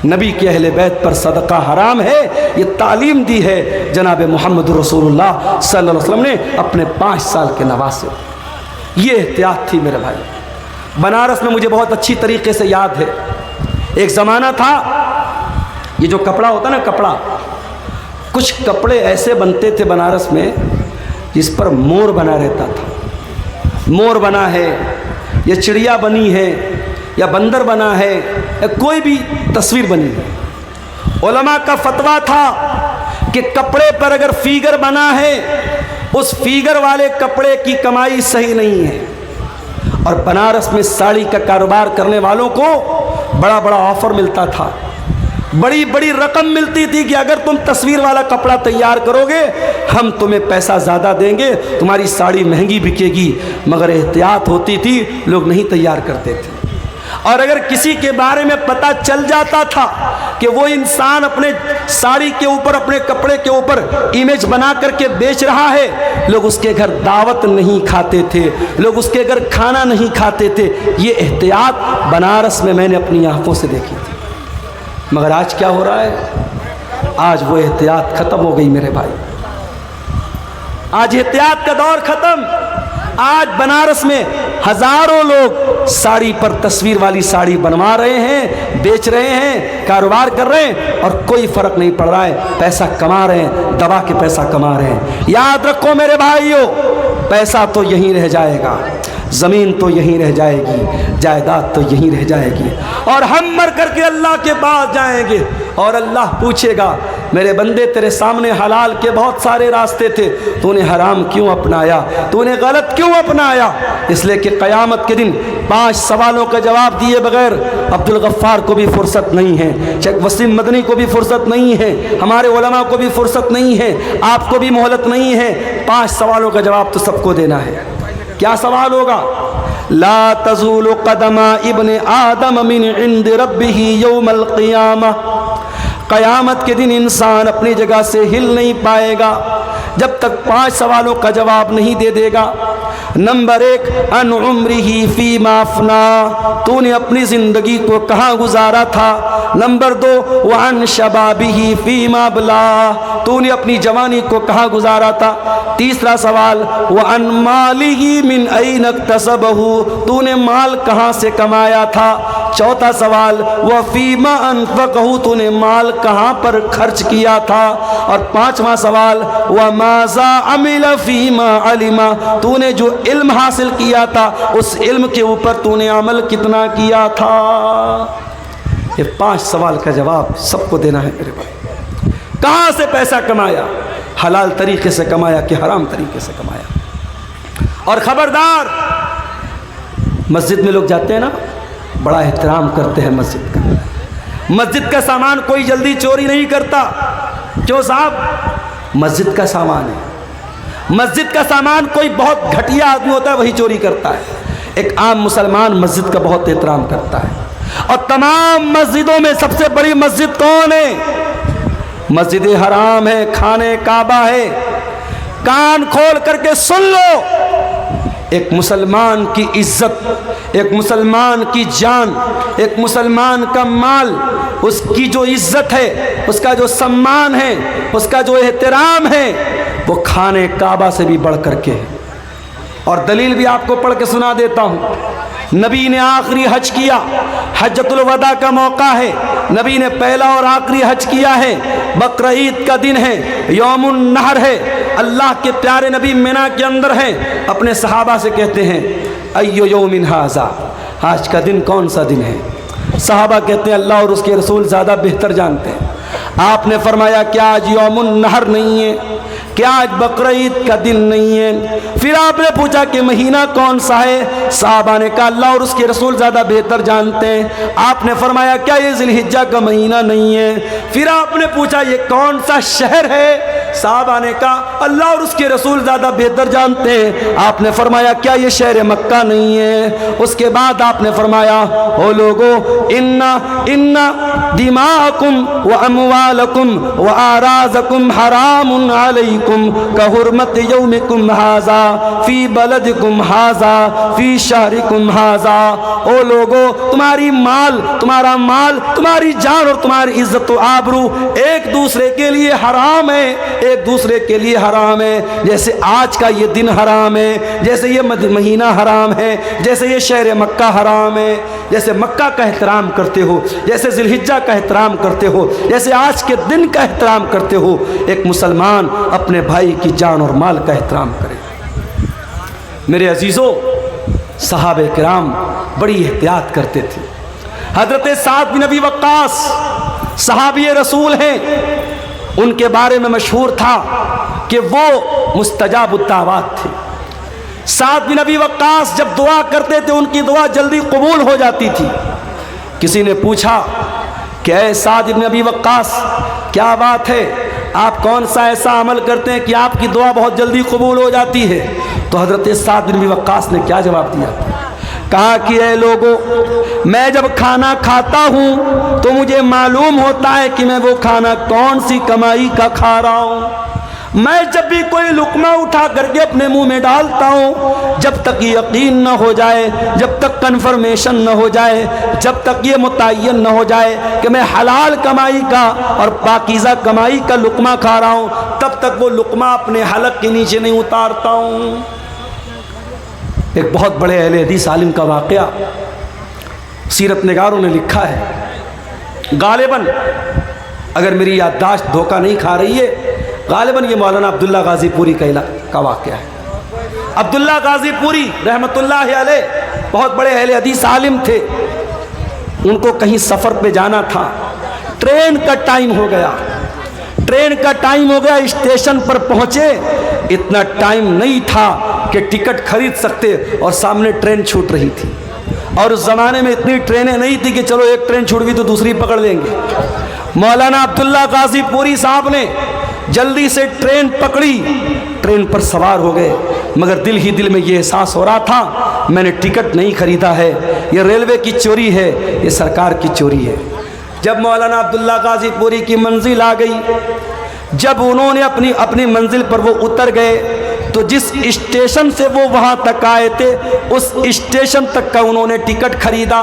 نبی کے اہل بیت پر صدقہ حرام ہے۔ یہ تعلیم دی ہے جناب محمد رسول اللہ صلی اللہ علیہ وسلم نے اپنے 5 سال کے نواسے۔ یہ احتیاط تھی میرے بھائی۔ بنارس میں مجھے بہت اچھی طریقے سے یاد ہے، ایک زمانہ تھا، یہ جو کپڑا ہوتا نا کپڑا، کچھ کپڑے ایسے بنتے تھے بنارس میں جس پر مور بنا رہتا تھا، مور بنا ہے یا چڑیا بنی ہے یا بندر بنا ہے یا کوئی بھی تصویر بنی ہے۔ علماء کا فتویٰ تھا کہ کپڑے پر اگر فیگر بنا ہے اس فیگر والے کپڑے کی کمائی صحیح نہیں ہے۔ اور بنارس میں ساڑی کا کاروبار کرنے والوں کو بڑا بڑا آفر ملتا تھا، بڑی بڑی رقم ملتی تھی کہ اگر تم تصویر والا کپڑا تیار کرو گے ہم تمہیں پیسہ زیادہ دیں گے، تمہاری ساڑی مہنگی بکے گی۔ مگر احتیاط ہوتی تھی، لوگ نہیں تیار کرتے تھے۔ اور اگر کسی کے بارے میں پتہ چل جاتا تھا کہ وہ انسان اپنے ساڑی کے اوپر، اپنے کپڑے کے اوپر امیج بنا کر کے بیچ رہا ہے، لوگ اس کے گھر دعوت نہیں کھاتے تھے، لوگ اس کے گھر کھانا نہیں کھاتے تھے۔ یہ احتیاط بنارس میں میں نے اپنی آنکھوں سے دیکھی تھی۔ مگر آج کیا ہو رہا ہے؟ آج وہ احتیاط ختم ہو گئی میرے بھائی، آج احتیاط کا دور ختم۔ آج بنارس میں ہزاروں لوگ ساڑی پر تصویر والی ساڑی بنوا رہے ہیں، بیچ رہے ہیں، کاروبار کر رہے ہیں اور کوئی فرق نہیں پڑ رہا ہے، پیسہ کما رہے ہیں، دبا کے پیسہ کما رہے ہیں۔ یاد رکھو میرے بھائیوں، پیسہ تو یہیں رہ جائے گا، زمین تو یہیں رہ جائے گی، جائیداد تو یہیں رہ جائے گی، اور ہم مر کر کے اللہ کے پاس جائیں گے اور اللہ پوچھے گا میرے بندے تیرے سامنے حلال کے بہت سارے راستے تھے، تو نے حرام کیوں اپنایا، تو نے غلط کیوں اپنایا؟ اس لیے کہ قیامت کے دن 5 سوالوں کا جواب دیے بغیر عبد الغفار کو بھی فرصت نہیں ہے، شیخ وسیم مدنی کو بھی فرصت نہیں ہے، ہمارے علماء کو بھی فرصت نہیں ہے، آپ کو بھی مہلت نہیں ہے۔ 5 سوالوں کا جواب تو سب کو دینا ہے۔ کیا سوال ہوگا؟ لا تزول قدم ابن آدم من عند ربه یوم القیامہ، قیامت کے دن انسان اپنی جگہ سے ہل نہیں پائے گا جب تک 5 سوالوں کا جواب نہیں دے دے گا۔ نمبر 1، ان عمرہ فیما افنا، تو نے اپنی زندگی کو کہاں گزارا تھا۔ نمبر 2، وعن شبابہ فیما ابلا، تو نے اپنی جوانی کو کہاں گزارا تھا۔ تیسرا سوال، وعن مالہ من این اکتسبہ، تو نے مال کہاں سے کمایا تھا۔ چوتھا سوال، وفیما انفقہ، تو نے مال کہاں پر خرچ کیا تھا۔ اور 5واں سوال، وماذا عمل فیما علم، تو نے جو علم حاصل کیا تھا اس علم کے اوپر تو نے عمل کتنا کیا تھا۔ یہ 5 سوال کا جواب سب کو دینا ہے میرے بھائی۔ کہاں سے پیسہ کمایا، حلال طریقے سے کمایا کہ حرام طریقے سے کمایا۔ اور خبردار، مسجد میں لوگ جاتے ہیں نا، بڑا احترام کرتے ہیں مسجد کا۔ مسجد کا سامان کوئی جلدی چوری نہیں کرتا۔ کیوں صاحب؟ مسجد کا سامان ہے۔ مسجد کا سامان کوئی بہت گھٹیا آدمی ہوتا ہے وہی چوری کرتا ہے۔ ایک عام مسلمان مسجد کا بہت احترام کرتا ہے۔ اور تمام مسجدوں میں سب سے بڑی مسجد کون ہے؟ مسجد حرام ہے، خانہ کعبہ ہے۔ کان کھول کر کے سن لو، ایک مسلمان کی عزت، ایک مسلمان کی جان، ایک مسلمان کا مال، اس کی جو عزت ہے، اس کا جو سمان ہے، اس کا جو احترام ہے، وہ خانہ کعبہ سے بھی بڑھ کر کے ہے۔ اور دلیل بھی آپ کو پڑھ کے سنا دیتا ہوں۔ نبی نے آخری حج کیا، حجۃ الوداع کا موقع ہے، نبی نے پہلا اور آخری حج کیا ہے، بقرعید کا دن ہے، یوم النحر ہے، اللہ کے پیارے نبی مینا کے اندر ہیں، اپنے صحابہ سے کہتے ہیں ایو یوم ھذا، آج کا دن کون سا دن ہے؟ صحابہ کہتے ہیں اللہ اور اس کے رسول زیادہ بہتر جانتے ہیں۔ آپ نے فرمایا کیا آج یوم النحر نہیں ہے؟ کیا آج بقرعید کا دن نہیں ہے؟ پھر آپ نے پوچھا کہ مہینہ کون سا ہے؟ صحابہ نے کہا اللہ اور اس کے رسول زیادہ بہتر جانتے ہیں۔ آپ نے فرمایا کیا یہ ذی الحجہ کا مہینہ نہیں ہے؟ پھر آپ نے پوچھا یہ کون سا شہر ہے؟ صحابہ نے کہا اللہ اور اس کے رسول زیادہ بہتر جانتے ہیں۔ آپ نے فرمایا کیا یہ شہر مکہ نہیں ہے؟ اس کے بعد آپ نے فرمایا او لوگو ان دماءکم و اموالکم و اعراضکم حرام علیکم کحرمت یومکم ھذا فی بلدکم ھذا فی شہرکم ھذا۔ او لوگو تمہاری مال، تمہارا مال، تمہاری جان اور تمہاری عزت و آبرو ایک دوسرے کے لیے حرام ہے، ایک دوسرے کے لیے حرام ہے۔ جیسے آج کا یہ دن حرام ہے، جیسے یہ مہینہ حرام ہے، جیسے یہ شہر مکہ حرام ہے، جیسے مکہ کا احترام کرتے ہو، جیسے ذی الحجہ کا احترام کرتے ہو، جیسے آج کے دن کا احترام کرتے ہو، ایک مسلمان اپنے بھائی کی جان اور مال کا احترام کرے۔ میرے عزیزوں، صحابہ کرام بڑی احتیاط کرتے تھے۔ حضرت سعد بن ابی وقاص صحابی رسول ہیں، ان کے بارے میں مشہور تھا کہ وہ مستجاب الدعوات تھے۔ سعد بن ابی وقاص جب دعا کرتے تھے ان کی دعا جلدی قبول ہو جاتی تھی۔ کسی نے پوچھا کہ اے سعد بن ابی وقاص کیا بات ہے، آپ کون سا ایسا عمل کرتے ہیں کہ آپ کی دعا بہت جلدی قبول ہو جاتی ہے؟ تو حضرت سعد بن ابی وقاص نے کیا جواب دیا؟ کہا کہ اے لوگوں، میں جب کھانا کھاتا ہوں تو مجھے معلوم ہوتا ہے کہ میں وہ کھانا کون سی کمائی کا کھا رہا ہوں۔ میں جب بھی کوئی لقمہ اٹھا کر کے اپنے منہ میں ڈالتا ہوں، جب تک یقین نہ ہو جائے، جب تک کنفرمیشن نہ ہو جائے، جب تک یہ متعین نہ ہو جائے کہ میں حلال کمائی کا اور پاکیزہ کمائی کا لقمہ کھا رہا ہوں، تب تک وہ لقمہ اپنے حلق کے نیچے نہیں اتارتا ہوں۔ ایک بہت بڑے اہل حدیث عالم کا واقعہ سیرت نگاروں نے لکھا ہے، غالباً اگر میری یادداشت دھوکہ نہیں کھا رہی ہے، غالباً یہ مولانا عبداللہ غازی پوری کا واقعہ ہے۔ عبداللہ غازی پوری رحمۃ اللہ علیہ بہت بڑے اہل حدیث عالم تھے۔ ان کو کہیں سفر پہ جانا تھا، ٹرین کا ٹائم ہو گیا، اسٹیشن پر پہنچے، اتنا ٹائم نہیں تھا کہ ٹکٹ خرید سکتے اور سامنے ٹرین چھوٹ رہی تھی، اور اس زمانے میں اتنی ٹرینیں نہیں تھی کہ چلو ایک ٹرین چھوٹ گئی تو دوسری پکڑ لیں گے۔ مولانا عبداللہ غازی پوری صاحب نے جلدی سے ٹرین پکڑی، ٹرین پر سوار ہو گئے، مگر دل ہی دل میں یہ احساس ہو رہا تھا میں نے ٹکٹ نہیں خریدا ہے، یہ ریلوے کی چوری ہے، یہ سرکار کی چوری ہے۔ جب مولانا عبداللہ غازی پوری کی منزل آ گئی، جب انہوں نے اپنی منزل پر وہ اتر گئے تو جس اسٹیشن سے وہ وہاں تک آئے تھے اس اسٹیشن تک کا انہوں نے ٹکٹ خریدا،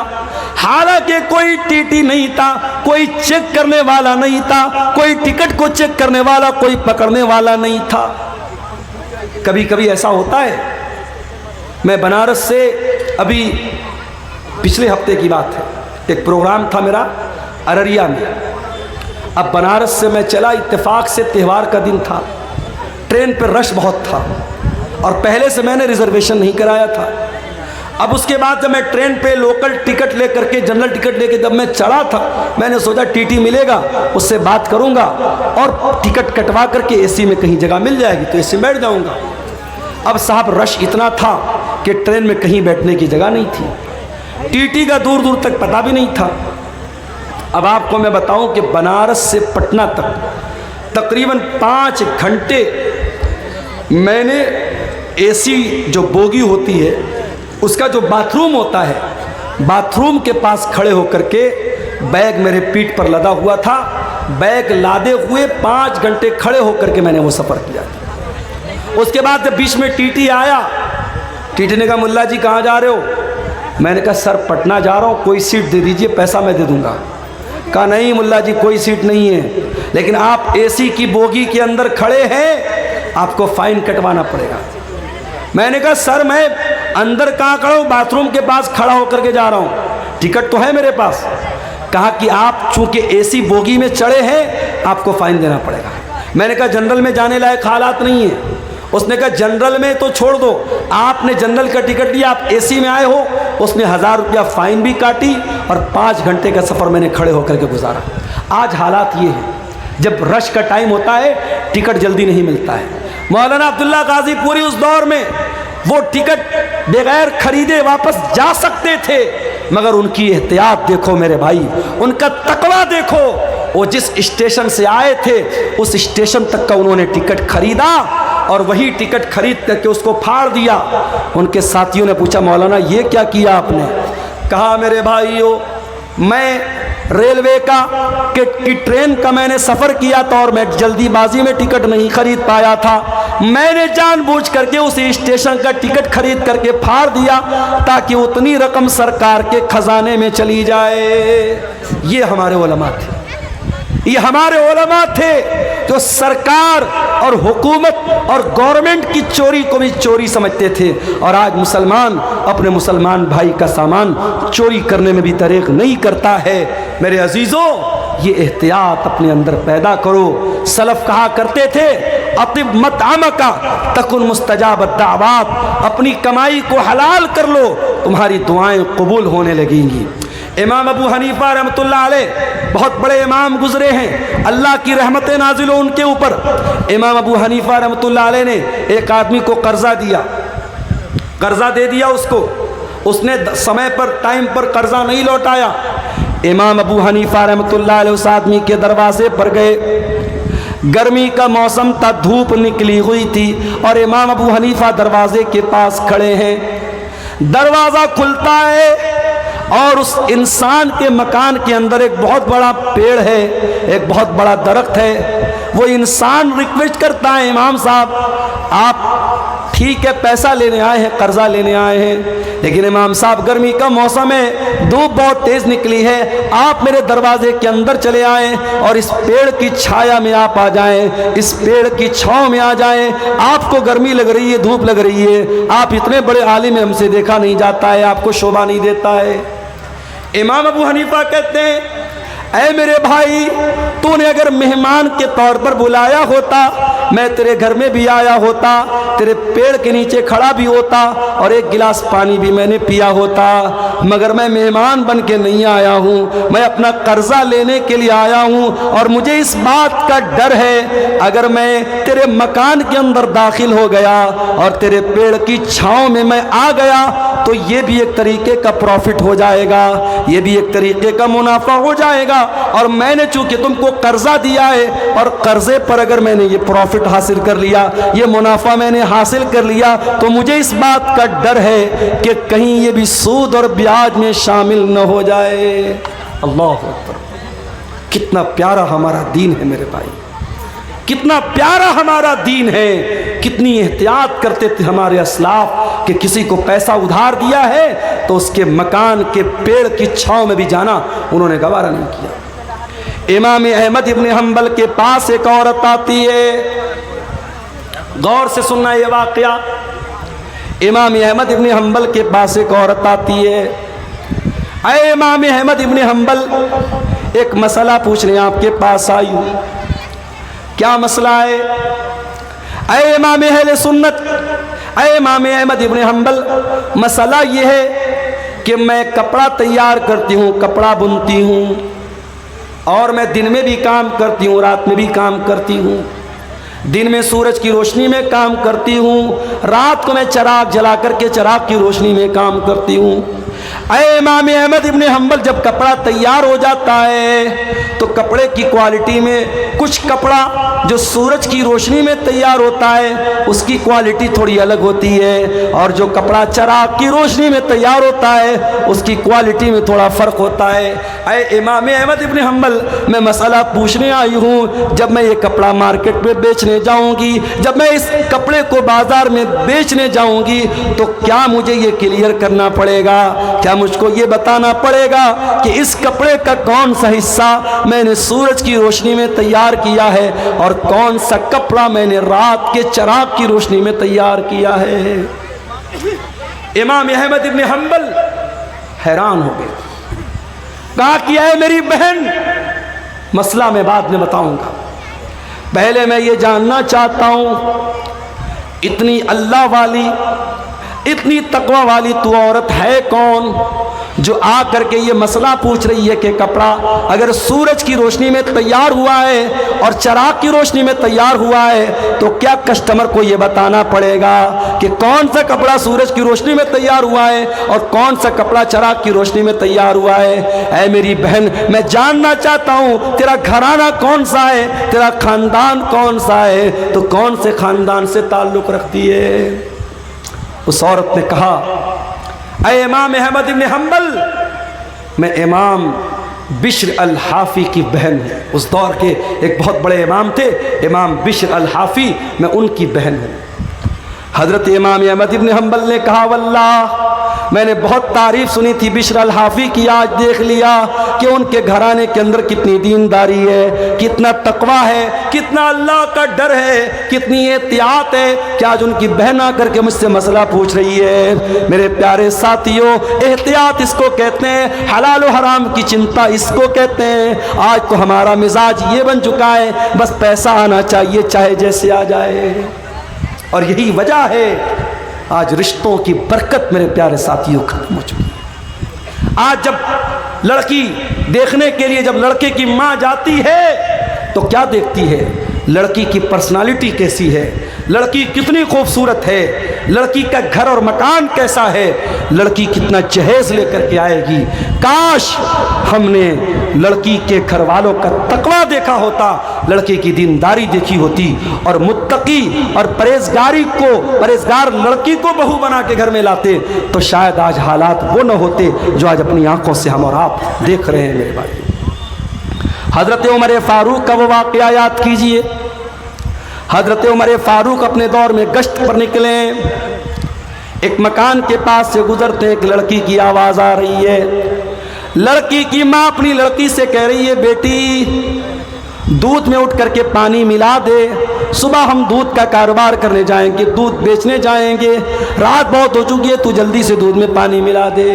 حالانکہ کوئی ٹی ٹی نہیں تھا، کوئی چیک کرنے والا نہیں تھا، کوئی ٹکٹ کو چیک کرنے والا، کوئی پکڑنے والا نہیں تھا۔ کبھی کبھی ایسا ہوتا ہے، میں بنارس سے ابھی پچھلے ہفتے کی بات ہے، ایک پروگرام تھا میرا ارریا میں، اب بنارس سے میں چلا، اتفاق سے تہوار کا دن تھا، ٹرین پہ رش بہت تھا اور پہلے سے میں نے ریزرویشن نہیں کرایا تھا۔ اب اس کے بعد جب میں ٹرین پہ لوکل ٹکٹ لے کر کے، جنرل ٹکٹ لے کے جب میں چڑھا تھا، میں نے سوچا ٹی ٹی ملے گا، اس سے بات کروں گا اور ٹکٹ کٹوا کر کے اے سی میں کہیں جگہ مل جائے گی تو اے سی میں بیٹھ جاؤں گا۔ اب صاحب رش اتنا تھا کہ ٹرین میں کہیں بیٹھنے کی جگہ نہیں تھی، ٹی ٹی کا دور دور تک پتہ بھی نہیں تھا۔ اب آپ کو میں بتاؤں کہ بنارس سے پٹنہ تک تقریباً 5 گھنٹے میں نے اے سی جو بوگی ہوتی ہے اس کا جو باتھ روم ہوتا ہے، باتھ روم کے پاس کھڑے ہو کر کے، بیگ میرے پیٹھ پر لدا ہوا تھا، بیگ لادے ہوئے 5 گھنٹے کھڑے ہو کر کے میں نے وہ سفر کیا تھا۔ اس کے بعد جب بیچ میں ٹی ٹی آیا، ٹی ٹی نے کہا ملا جی کہاں جا رہے ہو؟ میں نے کہا سر پٹنہ جا رہا ہوں، کوئی سیٹ دے دیجئے، پیسہ میں دے دوں گا۔ کہا نہیں ملا جی کوئی سیٹ نہیں ہے، لیکن آپ اے سی کی بوگی کے اندر کھڑے ہیں، آپ کو فائن کٹوانا پڑے گا۔ میں نے کہا سر میں اندر کہاں کھڑا ہوں، باتھ روم کے پاس کھڑا ہو کر کے جا رہا ہوں، ٹکٹ تو ہے میرے پاس۔ کہا کہ آپ چونکہ اے سی بوگی میں چڑھے ہیں آپ کو فائن دینا پڑے گا۔ میں نے کہا جنرل میں جانے لائق حالات نہیں ہیں۔ اس نے کہا جنرل میں تو چھوڑ دو، آپ نے جنرل کا ٹکٹ لیا، آپ اے سی میں آئے ہو۔ اس نے 1000 روپیہ فائن بھی کاٹی اور 5 گھنٹے کا سفر میں نے کھڑے ہو کر کے گزارا۔ آج حالات یہ ہیں، جب رش کا ٹائم ہوتا ہے ٹکٹ جلدی نہیں ملتا ہے۔ مولانا عبداللہ غازی پوری اس دور میں وہ ٹکٹ بغیر خریدے واپس جا سکتے تھے، مگر ان کی احتیاط دیکھو میرے بھائی، ان کا تقویٰ دیکھو۔ وہ جس اسٹیشن سے آئے تھے اس اسٹیشن تک کا انہوں نے ٹکٹ خریدا اور وہی ٹکٹ خرید کر کے اس کو پھاڑ دیا۔ ان کے ساتھیوں نے پوچھا مولانا یہ کیا کیا آپ نے؟ کہا میرے بھائیو میں ریلوے کی ٹرین کا میں نے سفر کیا تھا اور میں جلدی بازی میں ٹکٹ نہیں خرید پایا تھا، میں نے جان بوجھ کر کے اس اسٹیشن کا ٹکٹ خرید کر کے پھاڑ دیا تاکہ اتنی رقم سرکار کے خزانے میں چلی جائے۔ یہ ہمارے علماء تھے، یہ ہمارے علماء تھے جو سرکار اور حکومت اور گورنمنٹ کی چوری کو بھی چوری سمجھتے تھے، اور آج مسلمان اپنے مسلمان بھائی کا سامان چوری کرنے میں بھی دریغ نہیں کرتا ہے۔ میرے عزیزوں یہ احتیاط اپنے اندر پیدا کرو۔ سلف کہا کرتے تھے اطب مطعمک تکن مستجاب الدعوات، اپنی کمائی کو حلال کر لو تمہاری دعائیں قبول ہونے لگیں گی۔ امام ابو حنیفہ رحمۃ اللہ علیہ بہت بڑے امام گزرے ہیں، اللہ کی رحمتیں نازل ہو ان کے اوپر۔ امام ابو حنیفہ رحمۃ اللہ علیہ نے ایک آدمی کو قرضہ دیا، قرضہ دے دیا اس کو، اس نے سمے پر ٹائم پر قرضہ نہیں لوٹایا۔ امام ابو حنیفہ رحمۃ اللہ علیہ اس آدمی کے دروازے پر گئے، گرمی کا موسم تھا، دھوپ نکلی ہوئی تھی اور امام ابو حنیفہ دروازے کے پاس کھڑے ہیں۔ دروازہ کھلتا ہے اور اس انسان کے مکان کے اندر ایک بہت بڑا پیڑ ہے، ایک بہت بڑا درخت ہے۔ وہ انسان ریکویسٹ کرتا ہے امام صاحب آپ ٹھیک ہے پیسہ لینے آئے ہیں، قرضہ لینے آئے ہیں، لیکن امام صاحب گرمی کا موسم ہے، دھوپ بہت تیز نکلی ہے، آپ میرے دروازے کے اندر چلے آئیں اور اس پیڑ کی چھایا میں آپ آ جائیں، اس پیڑ کی چھاؤں میں آ جائیں۔ آپ کو گرمی لگ رہی ہے، دھوپ لگ رہی ہے، آپ اتنے بڑے عالم ہیں، ہم سے دیکھا نہیں جاتا ہے، آپ کو شوبھا نہیں دیتا ہے۔ امام ابو حنیفہ کہتے ہیں اے میرے بھائی تو نے اگر مہمان کے طور پر بلایا ہوتا میں تیرے گھر میں بھی آیا ہوتا، تیرے پیڑ کے نیچے کھڑا بھی ہوتا اور ایک گلاس پانی بھی میں نے پیا ہوتا، مگر میں مہمان بن کے نہیں آیا ہوں، میں اپنا قرضہ لینے کے لیے آیا ہوں اور مجھے اس بات کا ڈر ہے اگر میں تیرے مکان کے اندر داخل ہو گیا اور تیرے پیڑ کی چھاؤں میں آ گیا تو یہ بھی ایک طریقے کا پروفٹ ہو جائے گا، یہ بھی ایک طریقے کا منافع ہو جائے گا، اور میں نے چونکہ تم کو قرضہ دیا ہے اور قرضے پر اگر میں نے یہ پروفٹ حاصل کر لیا، یہ منافع میں نے حاصل کر لیا تو مجھے اس بات کا ڈر ہے کہ کہیں یہ بھی سود اور بیاج میں شامل نہ ہو جائے۔ اللہ اکبر۔ کتنا پیارا ہمارا دین ہے میرے بھائی، کتنا پیارا ہمارا دین ہے، کتنی احتیاط کرتے تھے ہمارے اسلاف کہ کسی کو پیسہ ادھار دیا ہے تو اس کے مکان کے پیڑ کی چھاؤں میں بھی جانا انہوں نے گوارا نہیں کیا۔ امام احمد ابن حنبل کے پاس ایک عورت آتی ہے، غور سے سننا یہ واقعہ، امام احمد ابن حنبل کے پاس ایک عورت آتی ہے، اے امام احمد ابن حنبل ایک مسئلہ پوچھنے آپ کے پاس آئی ہوں۔ کیا مسئلہ ہے؟ اے امام اہل سنت، اے امام احمد ابن حنبل، مسئلہ یہ ہے کہ میں کپڑا تیار کرتی ہوں، کپڑا بنتی ہوں، اور میں دن میں بھی کام کرتی ہوں، رات میں بھی کام کرتی ہوں۔ دن میں سورج کی روشنی میں کام کرتی ہوں، رات کو میں چراغ جلا کر کے چراغ کی روشنی میں کام کرتی ہوں۔ اے امام احمد ابن حنبل، جب کپڑا تیار ہو جاتا ہے تو کپڑے کی کوالٹی میں کچھ کپڑا جو سورج کی روشنی میں تیار ہوتا ہے اس کی کوالٹی تھوڑی الگ ہوتی ہے، اور جو کپڑا چراغ کی روشنی میں تیار ہوتا ہے اس کی کوالٹی میں تھوڑا فرق ہوتا ہے۔ اے امام احمد ابن حنبل، میں مسئلہ پوچھنے آئی ہوں، جب میں یہ کپڑا مارکیٹ میں بیچنے جاؤں گی، جب میں اس کپڑے کو بازار میں بیچنے جاؤں گی تو کیا مجھے یہ کلیئر کرنا پڑے گا، کیا مجھ کو یہ بتانا پڑے گا کہ اس کپڑے کا کون سا حصہ میں نے سورج کی روشنی میں تیار کیا ہے اور کون سا کپڑا میں نے رات کے چراغ کی روشنی میں تیار کیا ہے؟ امام احمد ابن حنبل حیران ہو گئے، کہا کہ اے میری بہن، مسئلہ میں بعد میں بتاؤں گا، پہلے میں یہ جاننا چاہتا ہوں، اتنی اللہ والی، اتنی تقوی والی تو عورت ہے کون جو آ کر کے یہ مسئلہ پوچھ رہی ہے کہ کپڑا اگر سورج کی روشنی میں تیار ہوا ہے اور چراغ کی روشنی میں تیار ہوا ہے تو کیا کسٹمر کو یہ بتانا پڑے گا کہ کون سا کپڑا سورج کی روشنی میں تیار ہوا ہے اور کون سا کپڑا چراغ کی روشنی میں تیار ہوا ہے؟ اے میری بہن، میں جاننا چاہتا ہوں تیرا گھرانہ کون سا ہے، تیرا خاندان کون سا ہے، تو کون سے خاندان سے تعلق رکھتی ہے؟ اس عورت نے کہا، اے امام احمد ابن حنبل، میں امام بشر الحافی کی بہن ہوں۔ اس دور کے ایک بہت بڑے امام تھے، امام بشر الحافی، میں ان کی بہن ہوں۔ حضرت امام احمد ابن حنبل نے کہا، واللہ میں نے بہت تعریف سنی تھی بشر الحافی کی، آج دیکھ لیا کہ ان کے گھرانے کے اندر کتنی دینداری ہے، کتنا تقویٰ ہے، کتنا اللہ کا ڈر ہے، کتنی احتیاط ہے کہ آج ان کی بہن آ کر کے مجھ سے مسئلہ پوچھ رہی ہے۔ میرے پیارے ساتھیوں، احتیاط اس کو کہتے ہیں، حلال و حرام کی چنتا اس کو کہتے ہیں۔ آج تو ہمارا مزاج یہ بن چکا ہے، بس پیسہ آنا چاہیے چاہے جیسے آ جائے، اور یہی وجہ ہے آج رشتوں کی برکت میرے پیارے ساتھیوں ختم ہو چکی ہے۔ آج جب لڑکی دیکھنے کے لیے جب لڑکے کی ماں جاتی ہے تو کیا دیکھتی ہے؟ لڑکی کی پرسنالٹی کیسی ہے، لڑکی کتنی خوبصورت ہے، لڑکی کا گھر اور مکان کیسا ہے، لڑکی کتنا جہیز لے کر کے آئے گی۔ کاش ہم نے لڑکی کے گھر والوں کا تقویٰ دیکھا ہوتا، لڑکے کی دینداری دیکھی ہوتی، اور متقی اور پرہیزگار لڑکی کو بہو بنا کے گھر میں لاتے تو شاید آج حالات وہ نہ ہوتے جو آج اپنی آنکھوں سے ہم اور آپ دیکھ رہے ہیں۔ میرے بھائی، حضرت عمر فاروق کا وہ واقعہ یاد کیجئے۔ حضرت عمر فاروق اپنے دور میں گشت پر نکلے، ایک مکان کے پاس سے گزرتے، ایک لڑکی کی آواز آ رہی ہے۔ لڑکی کی ماں اپنی لڑکی سے کہہ رہی ہے، بیٹی دودھ میں اٹھ کر کے پانی ملا دے، صبح ہم دودھ کا کاروبار کرنے جائیں گے، دودھ بیچنے جائیں گے، رات بہت ہو چکی ہے، تو جلدی سے دودھ میں پانی ملا دے۔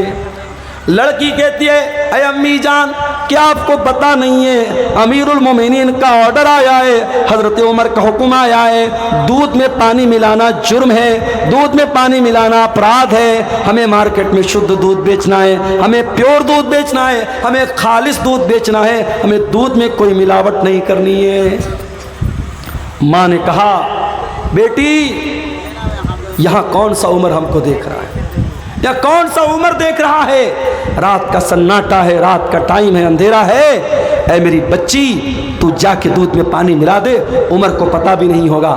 لڑکی کہتی ہے، اے امی جان، کیا آپ کو پتہ نہیں ہے امیر المومنین کا آرڈر آیا ہے، حضرت عمر کا حکم آیا ہے، دودھ میں پانی ملانا جرم ہے، دودھ میں پانی ملانا اپرادھ ہے، ہمیں مارکیٹ میں شدھ دودھ بیچنا ہے، ہمیں پیور دودھ بیچنا ہے، ہمیں خالص دودھ بیچنا ہے، ہمیں دودھ میں کوئی ملاوٹ نہیں کرنی ہے۔ ماں نے کہا، بیٹی یہاں کون سا عمر ہم کو دیکھ رہا ہے، یا کون سا عمر دیکھ رہا ہے، رات کا سناٹا ہے، رات کا ٹائم ہے، اندھیرا ہے، اے میری بچی تو جا کے دودھ میں پانی ملا دے، عمر کو پتہ بھی نہیں ہوگا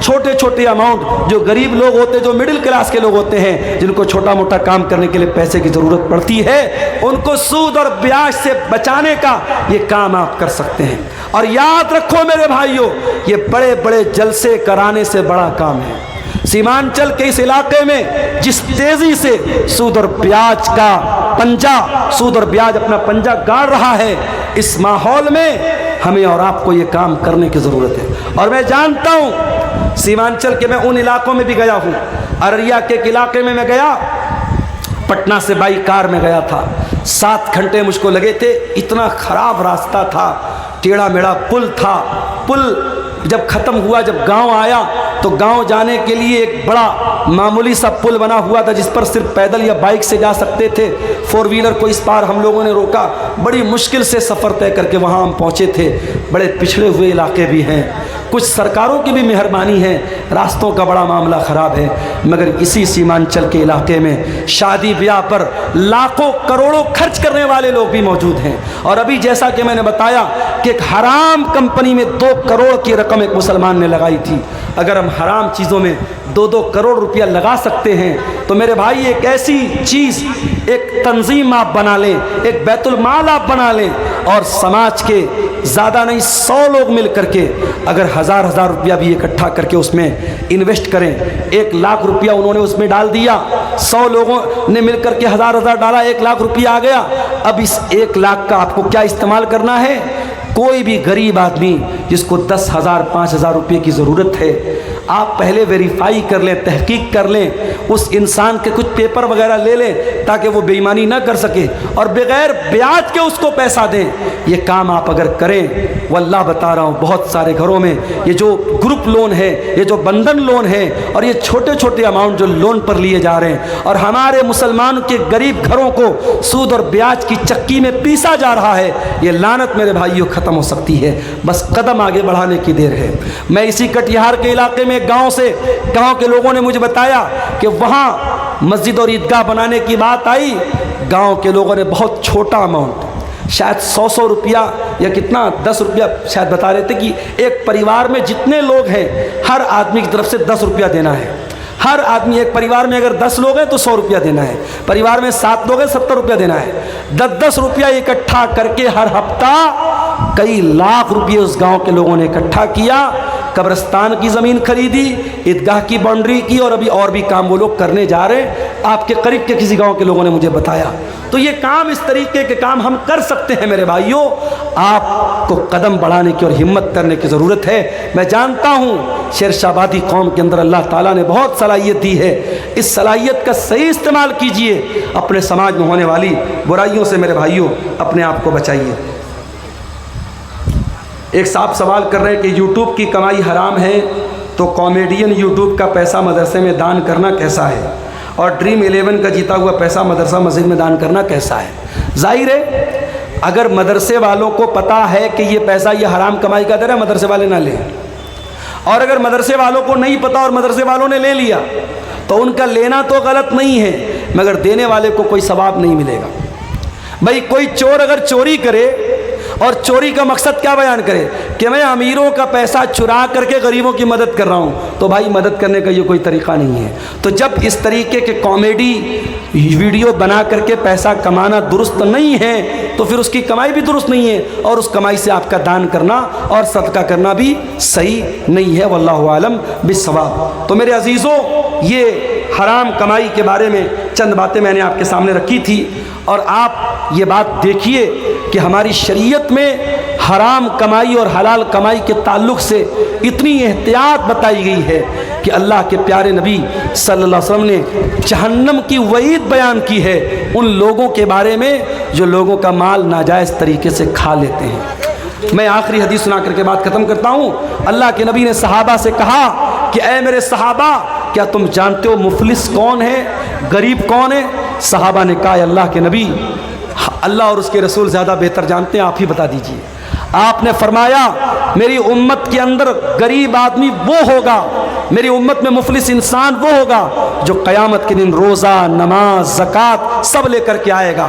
چھوٹے چھوٹے اماؤنٹ جو غریب لوگ ہوتے ہیں, جو مڈل کلاس کے لوگ ہوتے ہیں, جن کو چھوٹا موٹا کام کرنے کے لیے پیسے کی ضرورت پڑتی ہے, ان کو سود اور بیاج سے بچانے کا یہ کام آپ کر سکتے ہیں. اور یاد رکھو میرے بھائیوں, یہ بڑے بڑے جلسے کرانے سے بڑا کام ہے. سیمانچل کے اس علاقے میں جس تیزی سے سود اور بیاج کا پنجہ, سود اور بیاج اپنا پنجہ گاڑ رہا ہے, اس ماحول میں ہمیں اور آپ کو یہ کام کرنے کی ضرورت ہے. اور میں جانتا ہوں سیمانچل کے, میں ان علاقوں میں بھی گیا ہوں. ارریہ کے ایک علاقے میں گیا, پٹنہ سے بائی کار میں گیا تھا, 7 گھنٹے مجھ کو لگے تھے. اتنا خراب راستہ تھا, ٹیڑھا میڑھا پل تھا. پل جب ختم ہوا, جب گاؤں آیا تو گاؤں جانے کے لیے ایک بڑا معمولی سا پل بنا ہوا تھا جس پر صرف پیدل یا بائک سے جا سکتے تھے. 4 ویلر کو اس پار ہم لوگوں نے روکا, بڑی مشکل سے سفر طے کر کے وہاں ہم پہنچے تھے. بڑے پچھڑے ہوئے علاقے بھی ہیں, کچھ سرکاروں کی بھی مہربانی ہے, راستوں کا بڑا معاملہ خراب ہے, مگر اسی سیمانچل کے علاقے میں شادی بیاہ پر لاکھوں کروڑوں خرچ کرنے والے لوگ بھی موجود ہیں. اور ابھی جیسا کہ میں نے بتایا کہ ایک حرام کمپنی میں 2 کروڑ کی رقم ایک مسلمان نے لگائی تھی. اگر ہم حرام چیزوں میں 2 کروڑ روپیہ لگا سکتے ہیں تو میرے بھائی ایک ایسی چیز, ایک تنظیم آپ بنا لیں, ایک بیت المال آپ بنا لیں, اور سماج کے زیادہ نہیں 100 لوگ مل کر کے اگر 1000 روپیہ بھی اکٹھا کر کے اس میں انویسٹ کریں, 1 لاکھ روپیہ انہوں نے اس میں ڈال دیا, 100 لوگوں نے مل کر کے 1000 ڈالا, 1 لاکھ روپیہ آ گیا. اب اس 1 لاکھ کا آپ کو کیا استعمال کرنا ہے؟ کوئی بھی غریب آدمی جس کو 10,000 5,000 روپے کی ضرورت ہے, آپ پہلے ویریفائی کر لیں, تحقیق کر لیں, اس انسان کے کچھ پیپر وغیرہ لے لیں تاکہ وہ بے ایمانی نہ کر سکے, اور بغیر بیاج کے اس کو پیسہ دیں. یہ کام آپ اگر کریں, واللہ بتا رہا ہوں بہت سارے گھروں میں یہ جو گروپ لون ہے, یہ جو بندھن لون ہے, اور یہ چھوٹے چھوٹے اماؤنٹ جو لون پر لیے جا رہے ہیں, اور ہمارے مسلمانوں کے غریب گھروں کو سود اور بیاج کی چکی میں پیسا جا رہا ہے, یہ لعنت میرے بھائیوں ختم ہو سکتی ہے. بس قدم آگے بڑھانے کی دیر ہے. میں اسی کٹیہار کے علاقے میں گاؤں کے لوگوں نے مجھے بتایا کہ وہاں مسجد اور عیدگاہ بنانے کی بات آئی. گاؤں کے لوگوں نے بہت چھوٹا اماؤنٹ, شاید 100 روپیہ یا کتنا 10 روپیہ شاید بتا رہے تھے کہ ایک پریوار میں جتنے لوگ ہیں ہر آدمی کی طرف سے 10 روپیہ دینا ہے. ہر آدمی, ایک پریوار میں اگر 10 لوگ ہیں تو 100 روپیہ دینا ہے, پریوار میں 7 لوگ ہیں 70 روپیہ دینا ہے. 10 روپیہ اکٹھا کر کے ہر ہفتہ کئی لاکھ روپیے اس گاؤں کے لوگوں نے اکٹھا کیا, قبرستان کی زمین خریدی, عیدگاہ کی باؤنڈری کی, اور ابھی اور بھی کام وہ لوگ کرنے جا رہے ہیں. آپ کے قریب کے کسی گاؤں کے لوگوں نے مجھے بتایا. تو یہ کام, اس طریقے کے کام ہم کر سکتے ہیں میرے بھائیوں. آپ کو قدم بڑھانے کی اور ہمت کرنے کی ضرورت ہے. میں جانتا ہوں شیر آبادی قوم کے اندر اللہ تعالیٰ نے بہت صلاحیت دی ہے, اس صلاحیت کا صحیح استعمال کیجئے. اپنے سماج میں ہونے والی برائیوں سے میرے بھائیوں اپنے آپ کو بچائیے. ایک صاحب سوال کر رہے ہیں کہ یوٹیوب کی کمائی حرام ہے تو کامیڈین یوٹیوب کا پیسہ مدرسے میں دان کرنا کیسا ہے, اور ڈریم 11 کا جیتا ہوا پیسہ مدرسہ مسجد میں دان کرنا کیسا ہے؟ ظاہر ہے اگر مدرسے والوں کو پتہ ہے کہ یہ پیسہ یہ حرام کمائی کا در ہے, مدرسے والے نہ لیں. اور اگر مدرسے والوں کو نہیں پتہ اور مدرسے والوں نے لے لیا تو ان کا لینا تو غلط نہیں ہے, مگر دینے والے کو کوئی ثواب نہیں ملے گا. بھائی کوئی چور اگر چوری کرے اور چوری کا مقصد کیا بیان کرے کہ میں امیروں کا پیسہ چرا کر کے غریبوں کی مدد کر رہا ہوں, تو بھائی مدد کرنے کا یہ کوئی طریقہ نہیں ہے. تو جب اس طریقے کے کامیڈی ویڈیو بنا کر کے پیسہ کمانا درست نہیں ہے تو پھر اس کی کمائی بھی درست نہیں ہے, اور اس کمائی سے آپ کا دان کرنا اور صدقہ کرنا بھی صحیح نہیں ہے. واللہ عالم بالصواب. تو میرے عزیزوں, یہ حرام کمائی کے بارے میں چند باتیں میں نے آپ کے سامنے رکھی تھی, اور آپ یہ بات دیکھیے کہ ہماری شریعت میں حرام کمائی اور حلال کمائی کے تعلق سے اتنی احتیاط بتائی گئی ہے کہ اللہ کے پیارے نبی صلی اللہ علیہ وسلم نے جہنم کی وعید بیان کی ہے ان لوگوں کے بارے میں جو لوگوں کا مال ناجائز طریقے سے کھا لیتے ہیں. میں آخری حدیث سنا کر کے بات ختم کرتا ہوں. اللہ کے نبی نے صحابہ سے کہا کہ اے میرے صحابہ, کیا تم جانتے ہو مفلس کون ہے, غریب کون ہے؟ صحابہ نے کہا اللہ کے نبی, اللہ اور اس کے رسول زیادہ بہتر جانتے ہیں, آپ ہی بتا دیجئے. آپ نے فرمایا میری امت کے اندر غریب آدمی وہ ہوگا, میری امت میں مفلس انسان وہ ہوگا جو قیامت کے دن روزہ, نماز, زکوٰۃ سب لے کر کے آئے گا,